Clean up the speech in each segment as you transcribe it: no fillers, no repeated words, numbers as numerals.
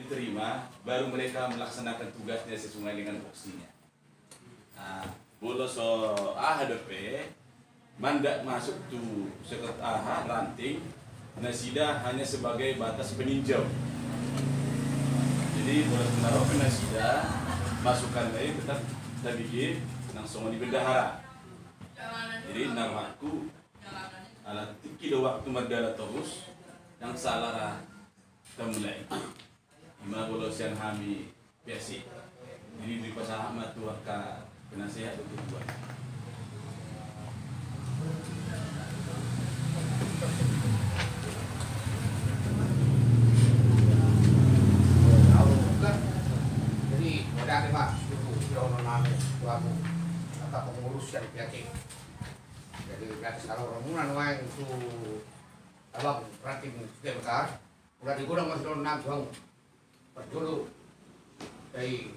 diterima, baru mereka melaksanakan tugasnya sesuai dengan porsinya. Nah, bolos AHDP mandat masuk tuh ranting, Nasida hanya sebagai batas peninjau. Jadi bolos menaruh ke Nasida, masukan lain tetap kita bikin langsung di bendahara. Jadi namaku alat kilo waktu merdala terus yang salah kita mulai. Lima bolos yang kami biasa. Jadi di pasal Ahmad tu akan penasehat untuk buat. Jadi ada Pak, itu sudah nama suatu kata pengurus yang PAC. Jadi PAC kalau rombongan wae itu abang ranting besar, udah digudang masih enam bang. Dulu dari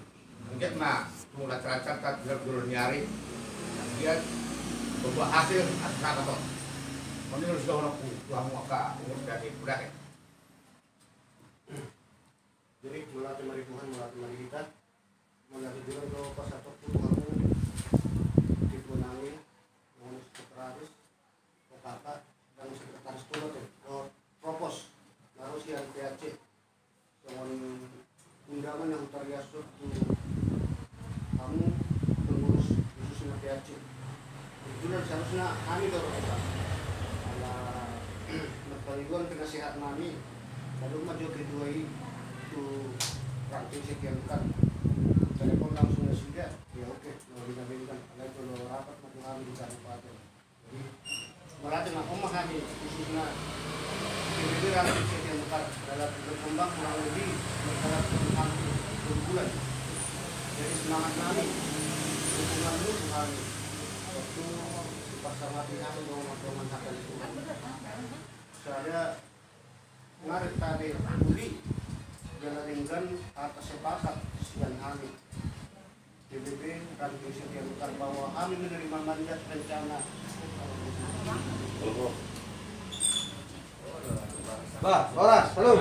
mungkin mah mulai tercatat dulu nyari, kemudian berbuah hasil atas apa tuh? Menurut sudah orang tua muka umur dari budak. Jadi melatih mari Tuhan, melatih mari kita, melatih juga kalau pas satu pun kamu dipunangi, mau sekretaris, kakak dan sekretaris turut ya, propos harus yang PAC, dengan undangan yang terliasut di kamu pengurus khususnya PAC. Itu dan seharusnya kami dorong kita, ala berkalian penasihat kami, lalu maju kedua itu ranting sekian kan telepon langsung sudah ya oke mau dikabinkan kalau rapat maju kami di kabupaten jadi melatih memahami khususnya PBB ranting sekian kan dalam berkembang kurang lebih berjalan hampir 2 bulan jadi semangat kami dukungan musuh kami waktu bersama pihak teman-teman akan itu saya ngarit tadi budi jalankan atas sepakat sekian hari PBB dan sekian bukan bahwa kami menerima mandat rencana Pak, Horas, halo.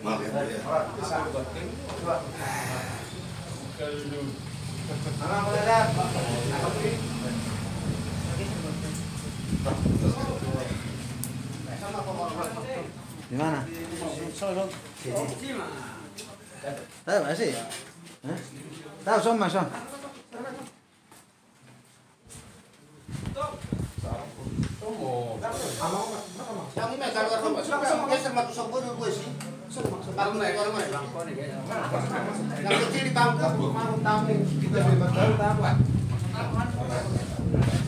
Maaf ya, Bu ya. Di mana? Tahu nggak sih? Tahu sama. Yang ini kalau rumah sama sama tusuk gue sih. Yang kecil ditangkap, mau tampil kita bebas baru tampil.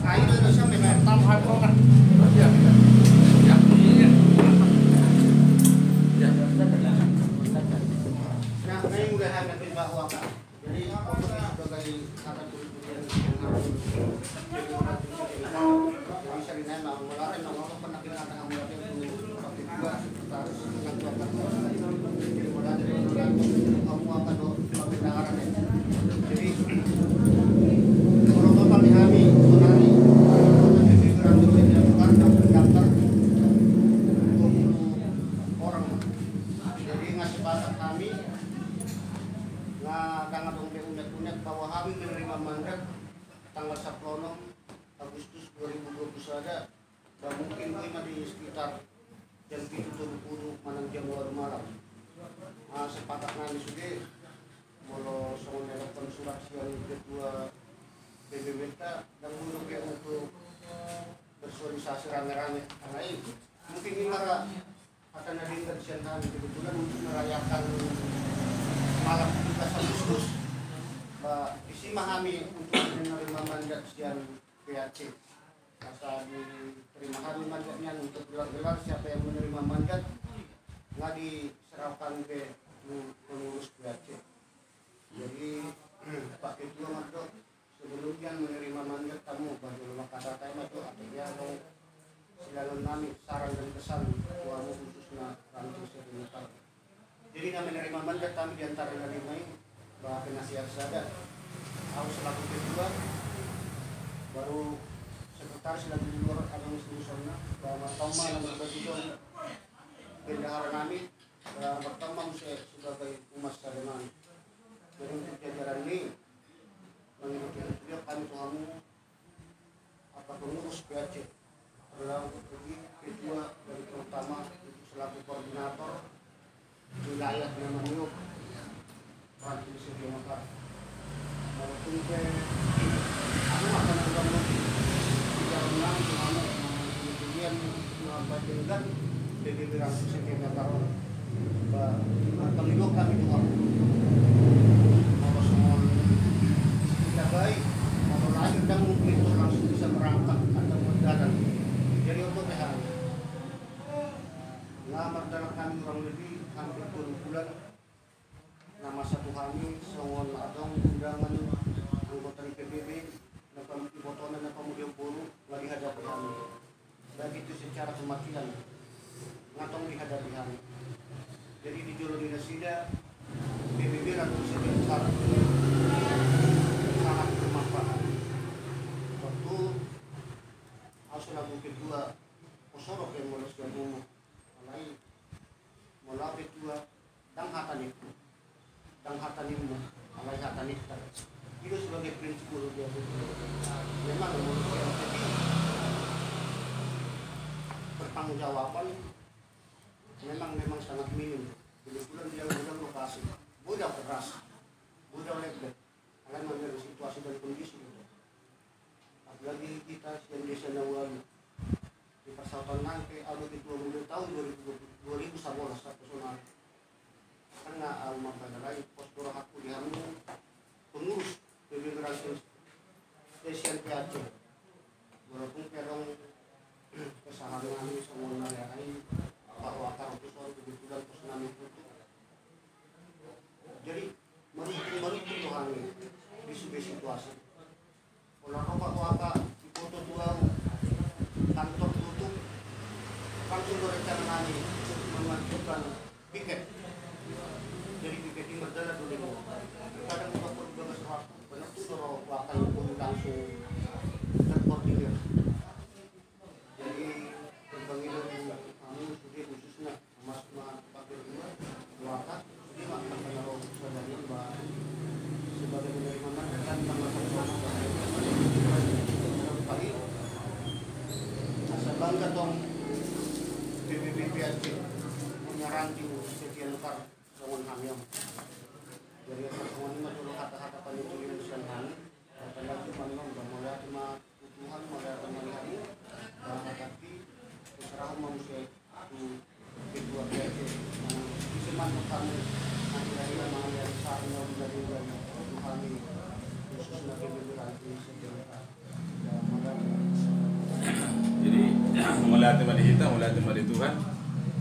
Nah itu sampai tambahan kan. Ya. Nah, ini udah ada bahwa Pak. Jadi sebagai kata tulisan yang harus bisa dinamakan melalui nama pernah kita katakan melalui itu seperti dua harus mengajukan jadi melalui kamu akan pembenaran ya. Jadi orang total kami mengenai jadi berarti tidak bukan mendaftar 20 orang. Jadi ngasih batas kami tanggal unek bahwa kami menerima mandat tanggal 10 Agustus 2020 saja dan mungkin lima di sekitar jam 7.30 manang jam malam. Sepakat kami sudah mau soal telepon surat siang kedua PBB dan untuk bersosialisasi rame-rame karena ini mungkin ini marah akan ada intersian kami kebetulan untuk merayakan malam 17 Agustus isi kami untuk menerima mandat siang PAC masa diterima kami mandatnya untuk gelar-gelar siapa yang menerima mandat nggak diserahkan ke pengurus PAC jadi Pak Ketua Mardo sebelumnya menerima mandat kamu bagi rumah kata tema itu artinya mau silakan kami saran dan pesan ketuamu khususnya ranting sebentar jadi kami menerima mandat kami diantara lima ini bahwa penasihat saja aku selaku ketua baru sekretaris lagi di luar ada institusional bahwa Toma yang berbagi bendahara kami pertama saya sebagai umat Sareman. Jadi untuk jajaran ini mengikuti dia kami Tuhanmu apa pengurus PAC adalah ketua dari terutama selaku koordinator wilayah Maniok Provinsi Sumatera Utara. Walaupun aku akan membangun jalan Tuhanmu kemudian membagikan PBB Rangsi Sumatera Maniok kami Tuhanmu. Kalau semua tidak baik kalau lahir dan mungkin itu langsung bisa merangkak atau berjalan. Jadi untuk PHN ngamar dalam kami kurang lebih hampir 2 bulan. Nama satu kami songon adong undangan anggota PBB dan ibotonan dan kemudian buru lagi hadapi kami. Baik itu secara kematian ngatong dihadapi kami. Jadi di Jolo Dinasida PBB lalu secara sangat bermanfaat. Waktu aku lagu kedua posorok yang mulai sekarang mulai kedua dan hatan itu mulai hatan itu sebagai prinsip dia memang menurut saya jadi pertanggungjawaban memang sangat minim. Kebetulan dia mudah lokasi, mudah keras, mudah lebar, akan mengenai situasi dan kondisi. Apalagi kita yang desa Nawali di persautan nangke ada di 20 tahun 2011 personal karena alma pada lain pos aku dihamu pengurus PBB Asian PAC walaupun kerong kesalahan kami semua nariakan bahwa akar itu soal kebetulan pos nami itu jadi merujuk Tuhan di sebuah situasi kalau rokok waka di foto tua kantor tutup langsung berencana kami mengajukan piket. Jadi piket ini berjalan dulu kadang waktu juga sesuatu banyak tuh kalau wakil pun langsung terkoordinir. Jadi pembangunan kami sudah khususnya mas pakai dua wakil sudah makan kalau saudari mbak sebagai penerima manfaat tanggal pertama pagi asa bangga dong PBB PAC punya ranting sekian lekar songon hamyam. Jadi songon ini dulu kata-kata panituin sen kami kata lagi manong udah mulai cuma Tuhan mulai melihat tapi terserah manusia itu kedua PAC bisa mantuk kami akhirnya mengalir saatnya menjadi Tuhan khususnya PBB ranting sekian lekar. Jadi mulai dari kita, mulai dari Tuhan,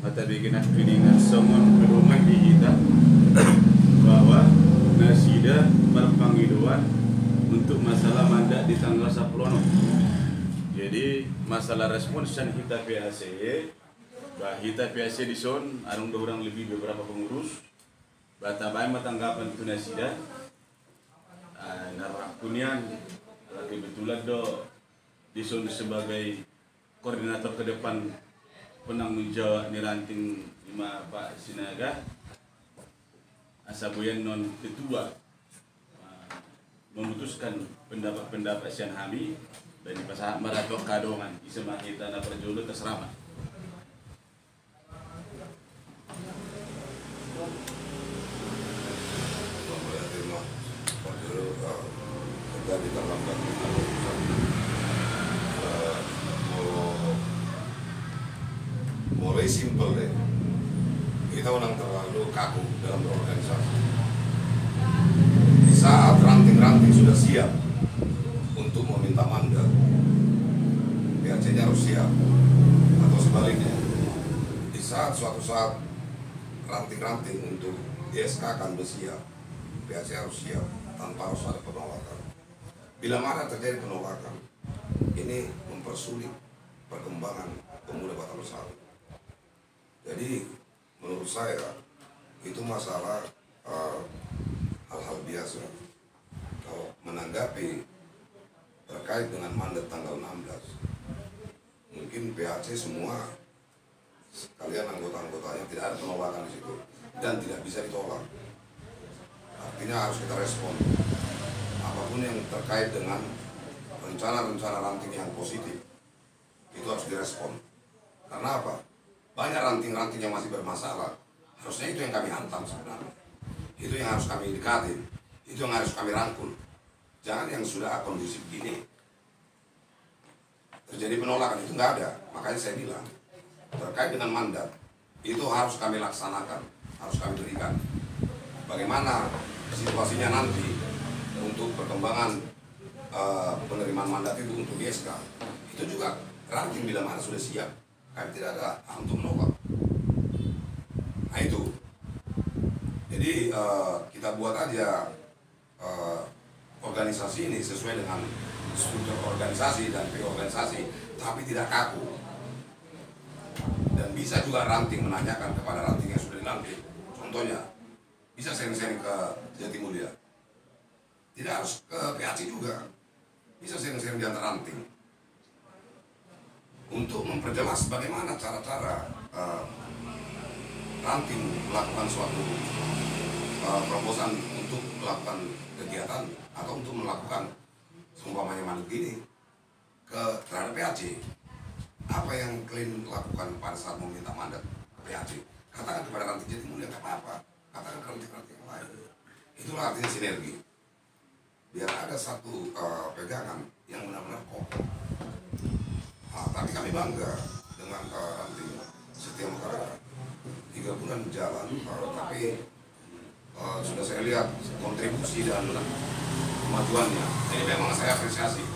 mata bikin piningan semua pedoman di kita bahwa nasida berpanggilan untuk masalah mandat di tanggal 10. Jadi masalah respons dan kita PAC, bah kita PAC di son, ada orang lebih beberapa pengurus, batabai tanggapan itu nasida, narakunian, kebetulan do di son sebagai koordinator ke depan penanggung jawab di ranting 5 Pak Sinaga asabuyan non ketua memutuskan pendapat sian kami dan di pasah maratok kadongan isema kita na perjolo keseraman. Kita ditangkapkan mulai simpel deh, kita orang terlalu kaku dalam berorganisasi. Di saat ranting-ranting sudah siap untuk meminta mandat, PAC-nya harus siap, atau sebaliknya. Di saat suatu saat ranting-ranting untuk ISK akan bersiap, PAC harus siap tanpa harus ada penolakan. Bila mana terjadi penolakan, ini mempersulit perkembangan pemuda Batak Betawi. Jadi menurut saya itu masalah hal-hal biasa. Kalau menanggapi terkait dengan mandat tanggal 16, mungkin PAC semua sekalian anggota-anggotanya tidak ada penolakan di situ dan tidak bisa ditolak. Artinya harus kita respon apapun yang terkait dengan rencana-rencana ranting yang positif itu harus direspon. Karena apa? Banyak ranting-ranting yang masih bermasalah. Harusnya itu yang kami hantam sebenarnya. Itu yang harus kami dekatin. Itu yang harus kami rangkul. Jangan yang sudah kondisi begini terjadi penolakan, itu nggak ada. Makanya saya bilang terkait dengan mandat itu harus kami laksanakan, harus kami berikan. Bagaimana situasinya nanti untuk perkembangan penerimaan mandat itu untuk ISK, itu juga ranting bila mana sudah siap, kami tidak ada untuk menolak. Nah itu, jadi kita buat aja organisasi ini sesuai dengan struktur organisasi dan organisasi, tapi tidak kaku. Dan bisa juga ranting menanyakan kepada ranting yang sudah dilantik. Contohnya, bisa sering-sering ke Jatimulya. Tidak harus ke PAC juga. Bisa sering-sering di antara ranting. Untuk memperjelas bagaimana cara-cara ranting melakukan suatu terobosan untuk melakukan kegiatan atau untuk melakukan seumpamanya mandat gini ke terhadap PAC. Apa yang kalian lakukan pada saat meminta mandat ke PAC? Katakan kepada ranting Jatimulya nggak apa-apa. Katakan ke ranting-ranting yang lain. Itulah artinya sinergi. Biar ada satu pegangan yang benar-benar kokoh. Tapi kami bangga dengan ranting Setia Mekar. 3 bulan jalan, tapi sudah saya lihat kontribusi dan kemajuannya. Jadi memang saya apresiasi.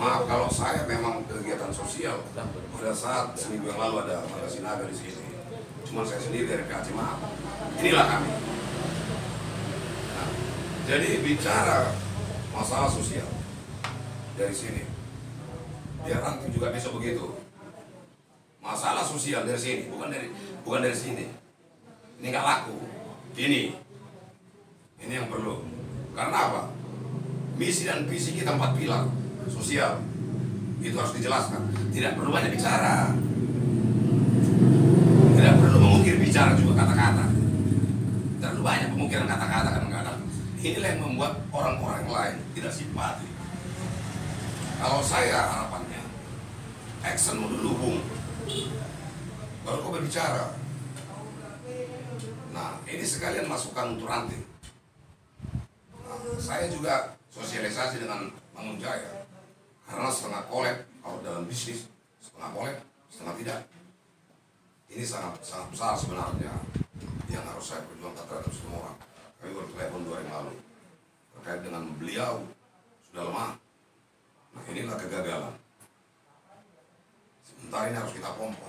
Maaf kalau saya memang kegiatan sosial pada saat seminggu yang lalu ada Marga Sinaga di sini. Cuma saya sendiri dari PAC, maaf. Inilah kami. Nah, jadi bicara masalah sosial dari sini. Biar ranting juga besok begitu. Masalah sosial dari sini, bukan dari sini. Ini nggak laku. Ini yang perlu. Karena apa? Misi dan visi kita 4 pilar sosial itu harus dijelaskan. Tidak perlu banyak bicara. Tidak perlu mengukir bicara juga kata-kata. Tidak perlu banyak pengukiran kata-kata kadang-kadang. Inilah yang membuat orang-orang lain tidak simpati. Kalau saya harapannya action dulu Bung, baru kau berbicara. Nah, ini sekalian masukan untuk ranting. Nah, saya juga sosialisasi dengan Bangun Jaya. Karena setengah kolab kalau dalam bisnis, setengah kolab, setengah tidak. Ini sangat besar sebenarnya yang harus saya perjuangkan terhadap semua orang. Kami baru telepon 2 hari lalu terkait dengan beliau sudah lemah. Nah, inilah kegagalan. Sementara ini harus kita pompa.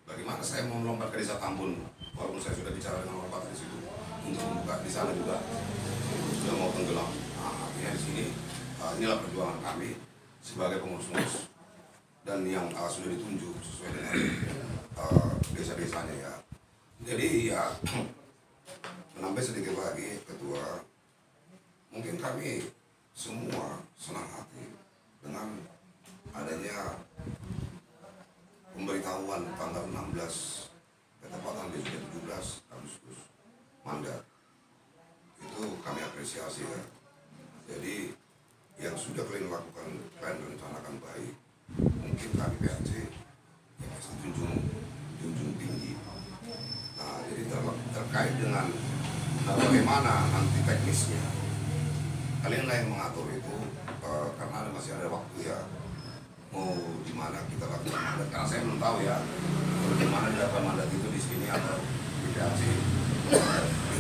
Bagaimana saya mau melompat ke Desa Tambun, walaupun saya sudah bicara dengan orang di situ untuk membuka di sana juga sudah mau tenggelam. Nah, artinya di sini inilah perjuangan kami sebagai pengurus-pengurus dan yang sudah ditunjuk sesuai dengan desa-desanya ya. Jadi ya menambah sedikit lagi Ketua, mungkin kami semua senang hati dengan adanya pemberitahuan tanggal 16 ketepatan di 17 Agustus mandat. Itu kami apresiasi ya. Jadi yang sudah kalian lakukan, kalian rencanakan baik. Mungkin kami PAC yang masih junjung tinggi. Nah, jadi terkait dengan bagaimana nanti teknisnya, kalianlah yang mengatur itu karena masih ada waktu ya. Mau di mana kita lakukan mandat, karena saya belum tahu ya di mana dilakukan mandat itu, di sini atau di PAC.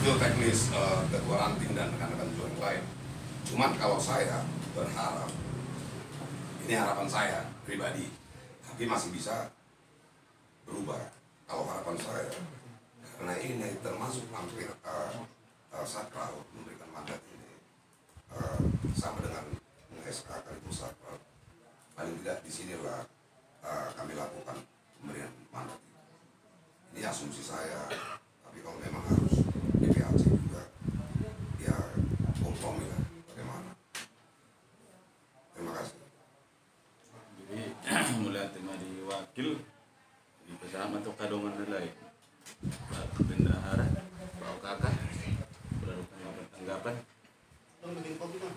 Itu teknis Ketua Ranting dan rekan-rekan yang lain. Cuman kalau saya berharap, ini harapan saya pribadi, tapi masih bisa berubah. Kalau harapan saya, karena ini termasuk hampir sakral memberikan mandat ini sama dengan SK kan itu sakral. Paling tidak di sinilah kami lakukan pemberian mandat. Ini asumsi saya, tapi kalau memang harus di PAC juga, ya kompromi lah bagaimana. Terima kasih. Jadi mulai tema di wakil di bersama atau kadung bendahara, Pak Kakak, berlakukan tanggapan. Tolong bikin kopi kan.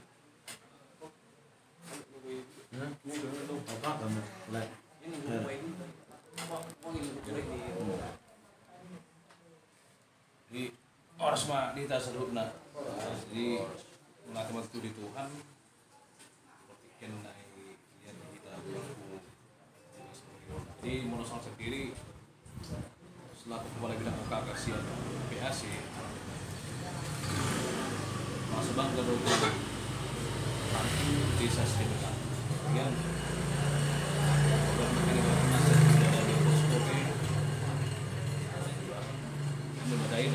Apa kamu? Like. Jadi orang semua di tas rupna. Jadi mengaku waktu di Tuhan, seperti kenai yang kita berlaku. Jadi menurut saya sendiri, selaku kepala bidang UKK kasihan PAC, masuk bangga dengan desa sekitar. Yang memadai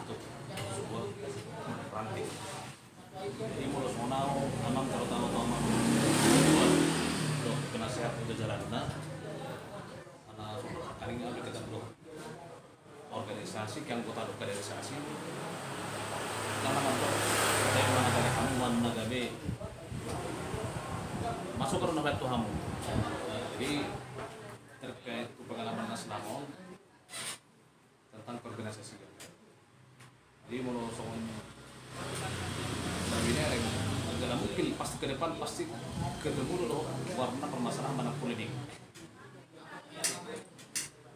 untuk sebuah ranting. Jadi mulai monau, amang terutama untuk penasehat untuk jalan kali ini kita belum organisasi yang kota organisasi karena mantu saya mengenai kamu menagabe masuk ke rumah Tuhan. Jadi terkait pengalaman nasional tentang organisasi. Jadi menurut saya baginya agak mungkin pasti ke depan pasti ketemu dulu warna permasalahan mana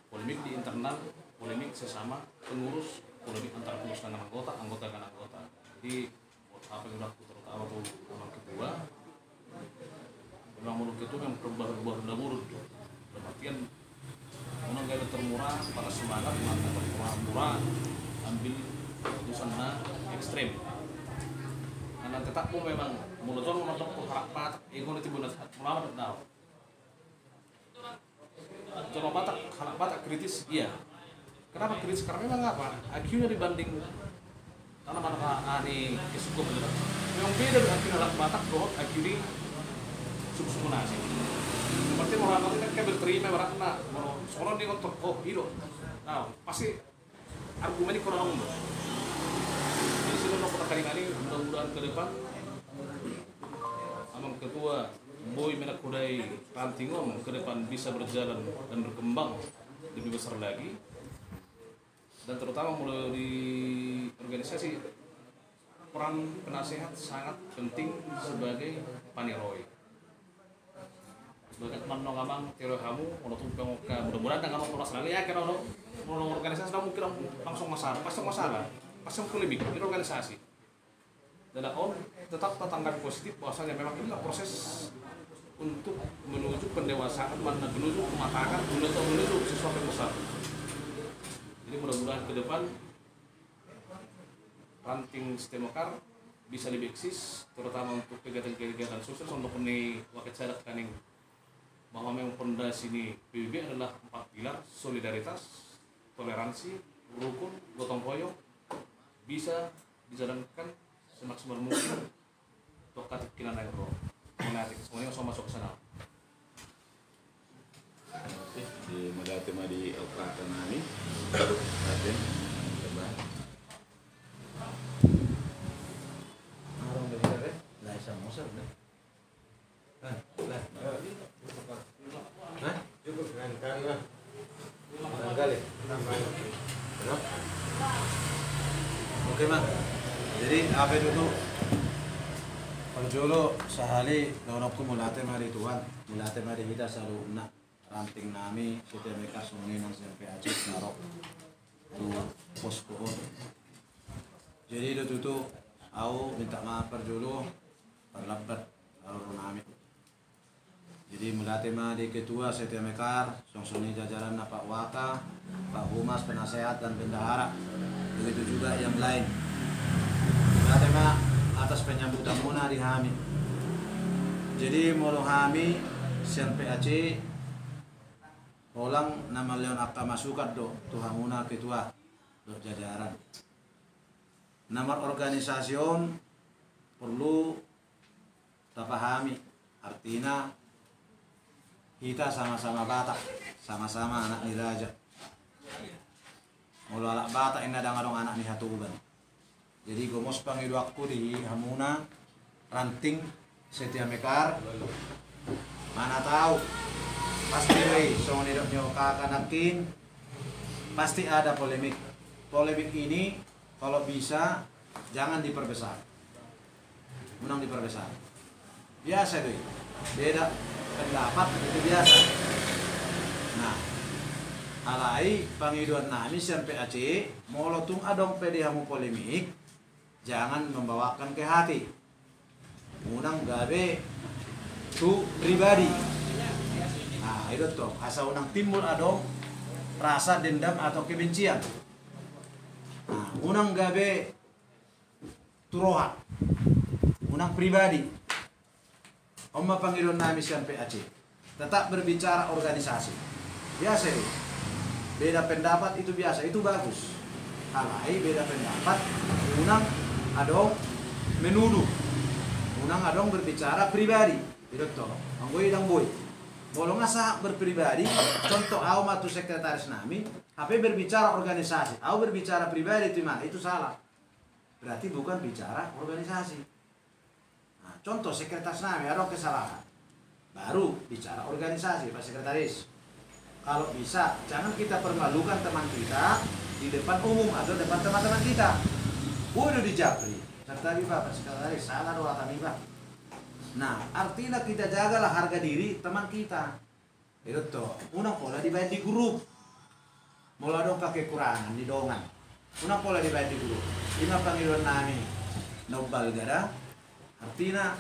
politik di internal, polemik sesama pengurus, polemik antar pengurus dengan anggota dengan anggota. Jadi apa yang sudah terutama tuh orang kedua memang menurut itu yang berubah dahulu berarti memang gaya termurah pada semangat murah ambil keputusan ekstrem karena tetap pun memang menurut orang memang harapan ego itu benar mulai benar coba batak kritis iya. Kenapa kritis? Karena memang apa? IQ-nya dibanding mana ini kesukup benar. Memang beda dengan IQ anak batak bahwa IQ ini suku-suku nasi. Seperti orang itu kan berterima beratna, soalnya dia ngotot hidup. Nah pasti argumennya kurang umum. Jadi sebelum kota kali mudah-mudahan ke depan, amang ketua Boy Menakudai Rantingom ke depan bisa berjalan dan berkembang lebih besar lagi dan terutama mulai di organisasi peran penasehat sangat penting sebagai paniroy sebagai teman nongamang teori kamu mudah-mudahan dengan ngomong lagi ya karena organisasi mungkin langsung masalah pasti mungkin lebih ini organisasi dan tetap tanggapan positif bahwasanya memang inilah proses untuk menuju pendewasaan, menuju kematangan, menuju sesuatu yang besar. Jadi mudah-mudahan ke depan ranting Stemokar bisa lebih eksis, terutama untuk kegiatan-kegiatan sukses untuk ini wakil sadat kaning bahwa memang pondasi ini PBB adalah 4 pilar solidaritas, toleransi, rukun, gotong royong bisa dijalankan semaksimal mungkin untuk katikinan yang roh. Menarik, semuanya langsung masuk ke sana. Oke, di tema di Okra Tanani, Raden, coba. Orang begitu deh, lah isa mosar deh. Cukup dengan kali lah. Kali. Oke bang. Jadi apa dulu? Kalau dulu sehari dorongku mulate mari Tuhan, mulate mari kita selalu nak ranting nami setiap mereka sunginan sampai aja narok tu posko. Jadi itu aku minta maaf dulu terlambat kalau nami. Jadi mulate mari ketua setiap mekar, songsoni jajaran Pak Waka, Pak Humas penasehat dan bendahara, begitu juga yang lain. Mulate mah atas penyambutan muna di Hami. Jadi mulu Hami sian PAC ulang nama leon akta masukat do Tuhan muna ketua do jajaran. Nama organisasiun perlu tapahami artinya kita sama-sama Batak, sama-sama anak Niraja. Mulu anak Batak ini ada ngadong anak Nihatuban. Jadi gomos pangidu aku di Hamuna ranting setia mekar mana tahu pasti so nidok nyo kakanakin pasti ada polemik polemik ini kalau bisa jangan diperbesar. Menang diperbesar. Biasa deh. Beda pendapat itu biasa. Nah, alai pangiduan nami sampai Aceh, molotung adong pede hamu polemik, jangan membawakan ke hati. Unang gabe tu pribadi. Nah, itu tuh asal unang timbul adong rasa dendam atau kebencian. Nah, unang gabe turoha, unang pribadi. Oma pangiduan nami sampai Aceh, tetap berbicara organisasi. Biasa itu. Beda pendapat itu biasa, itu bagus. Alai beda pendapat, unang adong menuduh, unang adong berbicara pribadi. Itu toh, anggoy dang boy. Bolong asa berpribadi, contoh au matu sekretaris nami, HP berbicara organisasi, au berbicara pribadi itu mana? Itu salah. Berarti bukan bicara organisasi. Nah, contoh sekretaris nami ada kesalahan, baru bicara organisasi Pak Sekretaris. Kalau bisa, jangan kita permalukan teman kita di depan umum atau depan teman-teman kita. Udah dijapri. Serta Pak Sekretaris, salah doa kami Pak. Nah, artinya kita jagalah harga diri teman kita. Itu tuh, unang pola dibayar di grup. Mula dong pakai kurangan di dongan. Unang pola dibayar di grup. Lima panggilan nami nobal gada. Artinya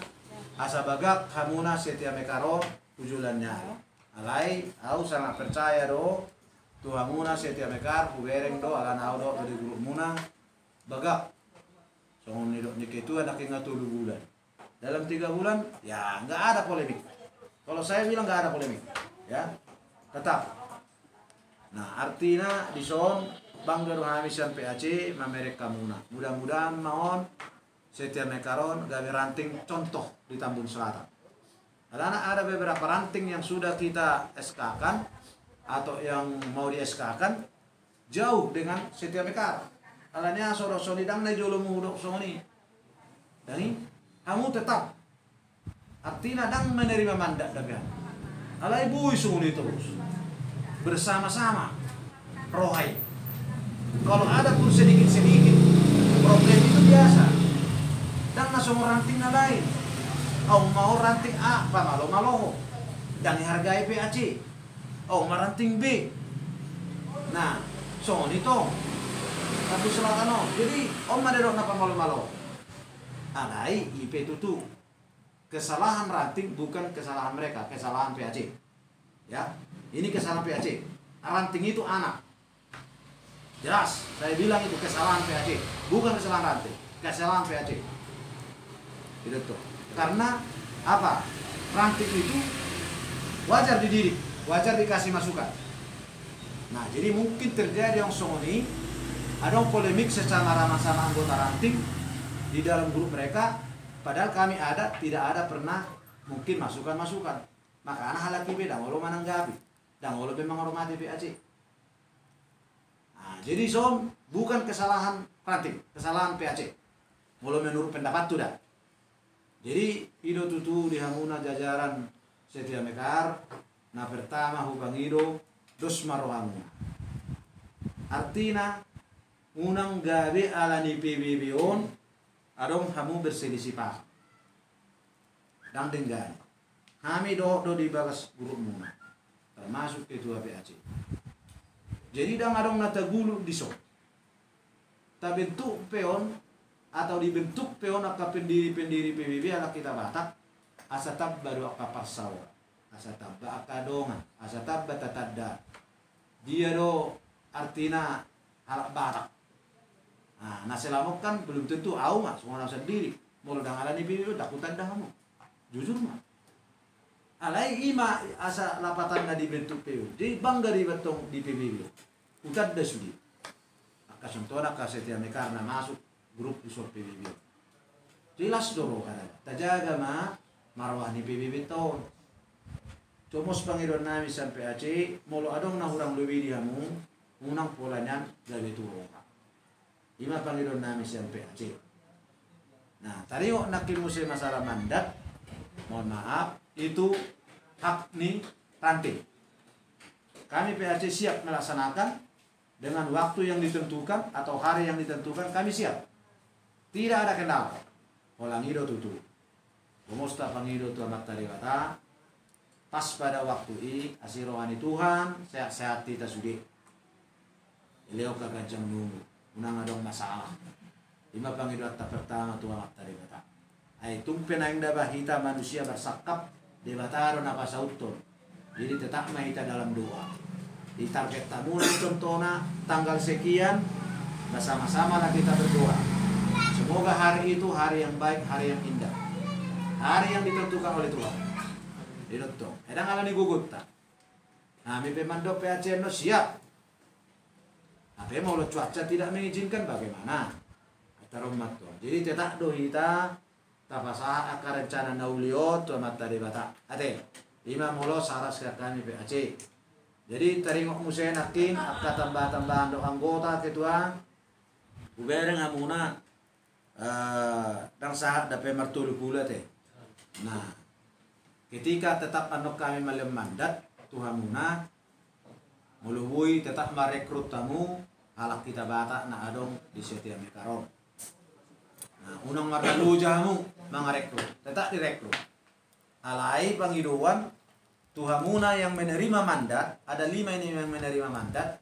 asa bagak hamuna setia mekaro ujulannya. Alai, au sangat percaya do Tuhan muna setia mekar, hubereng do, akan au do dari grup muna bagak. Soalnya ni do itu ada kena 3 bulan. Dalam 3 bulan, ya nggak ada polemik. Kalau saya bilang nggak ada polemik, ya tetap. Nah artinya di son bangga rohani sampai Aceh mamerek kamuna. Mudah-mudahan maon setiap mekaron gawe ranting contoh di Tambun Selatan. Ada beberapa ranting yang sudah kita SK-kan atau yang mau di SK-kan jauh dengan setiap mekar. Alanya soro solidang na jolo mudok soni. Dani kamu tetap artinya dang menerima mandat dagan. Alai bui suni terus bersama-sama rohai. Kalau ada pun sedikit-sedikit problem itu biasa. Dan na semua ranting na lain. Oh mau ranting A, apa malo dan hargai PAC. Oh mau ranting B. Nah, so nito. Tapi selatan oh. Jadi om ada dok napa malo. Alai IP itu kesalahan ranting bukan kesalahan mereka, kesalahan PAC. Ya, ini kesalahan PAC. Ranting itu anak. Jelas, saya bilang itu kesalahan PAC, bukan kesalahan ranting, kesalahan PAC. Itu tuh. Karena apa? Ranting itu wajar dididik, wajar dikasih masukan. Nah, jadi mungkin terjadi yang songoni ada polemik secara ramah sama anggota ranting di dalam grup mereka, padahal kami tidak ada pernah mungkin masukan-masukan. Maka anak halaki beda, walau menanggapi, dan walau memang hormati PAC. Nah, jadi som bukan kesalahan ranting, kesalahan PAC. Walau menurut pendapat itu dah. Jadi Ido tutu di hamuna jajaran setia mekar. Nah pertama hubang Ido dos marohamuna. Artinya unang gabe alani PBB on adong hamu berselisih paham. Dan dengan kami do di bagas grup muna termasuk ketua PAC. Jadi dang adong nata gulu di so. Ta bentuk peon atau dibentuk peon aka pendiri-pendiri PBB ala kita Batak asatab baru aka pasawa asatab aka dongan asatab batatadda dia do artina ala Batak. Nah selamok kan belum tentu au mah semua sendiri mau dang ala ni PBB takutan dah kamu jujur mah alai ima asa lapatan na dibentuk PBB jadi bangga di betong di PBB utad dah sudi akasontona ka setia mekarna masuk grup di sor PBB. Jelas doro kada. Tajaga marwah ni PBB tahun. Comos pangiron nami sampai Aceh, molo adong na hurang lebih dihamu, unang polanya gawe turun. Lima pangiron nami sampai Aceh. Nah, tadi kok nakimu saya masalah mandat, mohon maaf, itu hak nih ranting. Kami PAC siap melaksanakan dengan waktu yang ditentukan atau hari yang ditentukan kami siap. Tidak ada kendala. Olangido tutu. Kumusta pangido tu amat tadi kata. Pas pada waktu ini asirohani Tuhan sehat-sehat kita sudi. Ileo kagajang nunggu. Unang adong masalah. Lima pangido at pertama tu amat tadi kata. Ay tumpen ang dabahita manusia bersakap debataro na pasauton. Jadi tetap mahita dalam doa. Di target tamu contohnya tanggal sekian bersama-sama lah kita berdoa. Semoga hari itu hari yang baik, hari yang indah, hari yang ditentukan oleh Tuhan. Ditentu. Edang alani gugut tak. Nah, mi pemando PAC no siap. Tapi mau cuaca tidak mengizinkan bagaimana? Kata rumah Tuhan. Jadi tetap do kita tapasa akar rencana naulio tu mata di bata. Ate. Lima molo saras ke kami PAC. Jadi taringok musen akin akka tambah-tambahan do anggota ketua ubere ngamuna dang sahat dapat martul pula teh. Nah, ketika tetap anok kami malam mandat Tuhan muna muluhui tetap merekrut tamu halak kita bata na adong di setiap mekaron. Nah, unang mardalu jamu mangarekrut, tetap direkrut. Alai pangiduan Tuhan muna yang menerima mandat, ada 5 ini yang menerima mandat,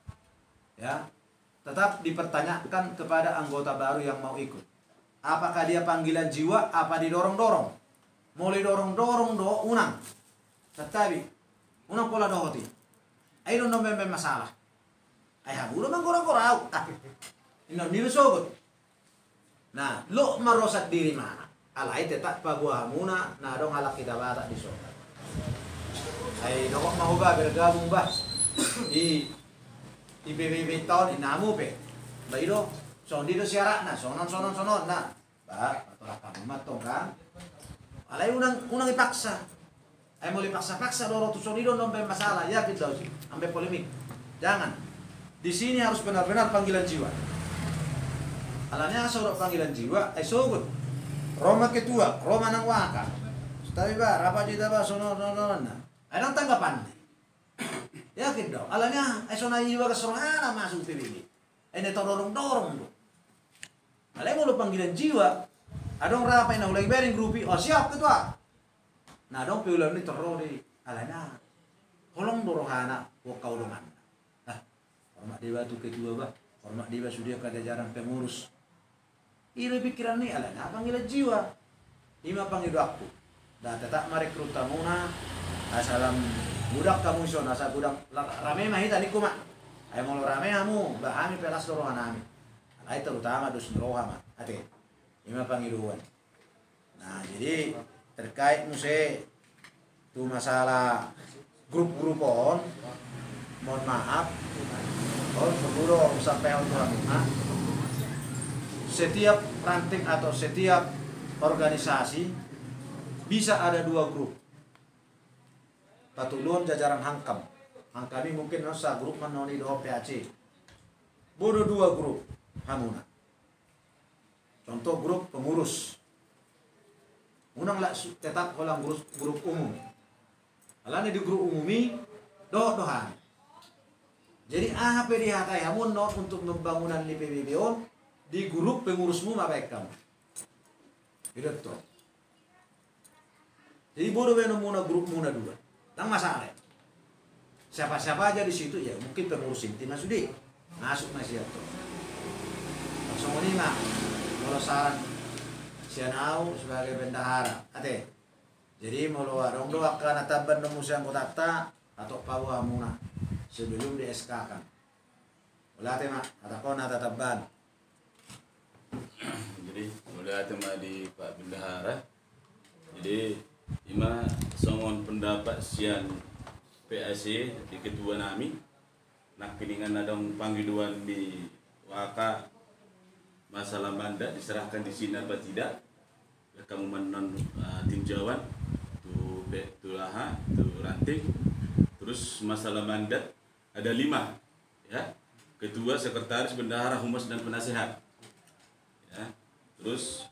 ya, tetap dipertanyakan kepada anggota baru yang mau ikut. Apakah dia panggilan jiwa, apa didorong-dorong? Mulai dorong-dorong do unang. Tetapi, unang pola dohoti. Ayo dong memang masalah. Ayah udah mangkorang-korang. Ini sogot. Nah, lo merosak diri mana? Alai tetap pabuah muna, nah dong halak kita bata di sogot. Ay dokok mau ba bergabung ba di PBB tahun inamu pe bairo so di do siara na sonon na ba patola kamu matong kan alay unang ipaksa ay mo ipaksa loro tu sonido nombe masalah ya kita sih ambil polemik jangan di sini harus benar-benar panggilan jiwa alanya sorok panggilan jiwa ay sogut Roma ketua Roma nang waka tapi ba rapa jida ba sonon na anong tanggapan? Yakin daw. Alanya, ay so naiiwa ka sorana masuk PBB. Ay neto dorong-dorong do. Alay mo lo panggilan jiwa. Adong rapay na ulay bering grupi. O siap ketua. Na adong piulan ni terori. Alanya, kolong dorohana o kaulungan. Nah, hormat dewa tu ketua ba. Hormat dewa sudah kada jarang pengurus. Ilo pikiran ni alanya panggilan jiwa. Ima panggilan aku. Dan tetap merekrut tamuna. Asalam budak kamu iso nasa budak rame mah tadi kuma ay mau rame kamu bahami pelas dorohan kami ay terutama dus roha mah ate ima pangiduan. Nah jadi terkait muse tu masalah grup-grupon mohon maaf sebelum sampai untuk setiap ranting atau setiap organisasi bisa ada 2 grup. Patulun jajaran hangkam. Hangkami mungkin sa grup manoni do PAC. Bodo 2 grup hamuna. Contoh grup pengurus. Unang lah tetap kolam grup umum. Alane di grup umumi dohan. Jadi apa dihatai hamun no untuk pembangunan di PBB di grup pengurusmu mabaik kamu. Itu tuh. Jadi bodo beno muna grup muna 2. Nang masalah. Siapa-siapa aja di situ ya mungkin pengurus inti masudi masuk masih itu. Langsung ini mah kalau saran sianau sebagai bendahara. Ate. Jadi mau warung doa karena taban nemu siang kota atau pawa muna sebelum di SK kan. Ulah tema ada kona taban. Jadi udah tema di Pak Bendahara. Jadi ima songon pendapat sian PAC di ketua nami nak piningan adong panggiduan di waka masalah mandat diserahkan di sini apa tidak kamu menon tinjauan tu laha tu ranting terus masalah mandat ada 5 ya ketua sekretaris bendahara humas dan penasehat ya terus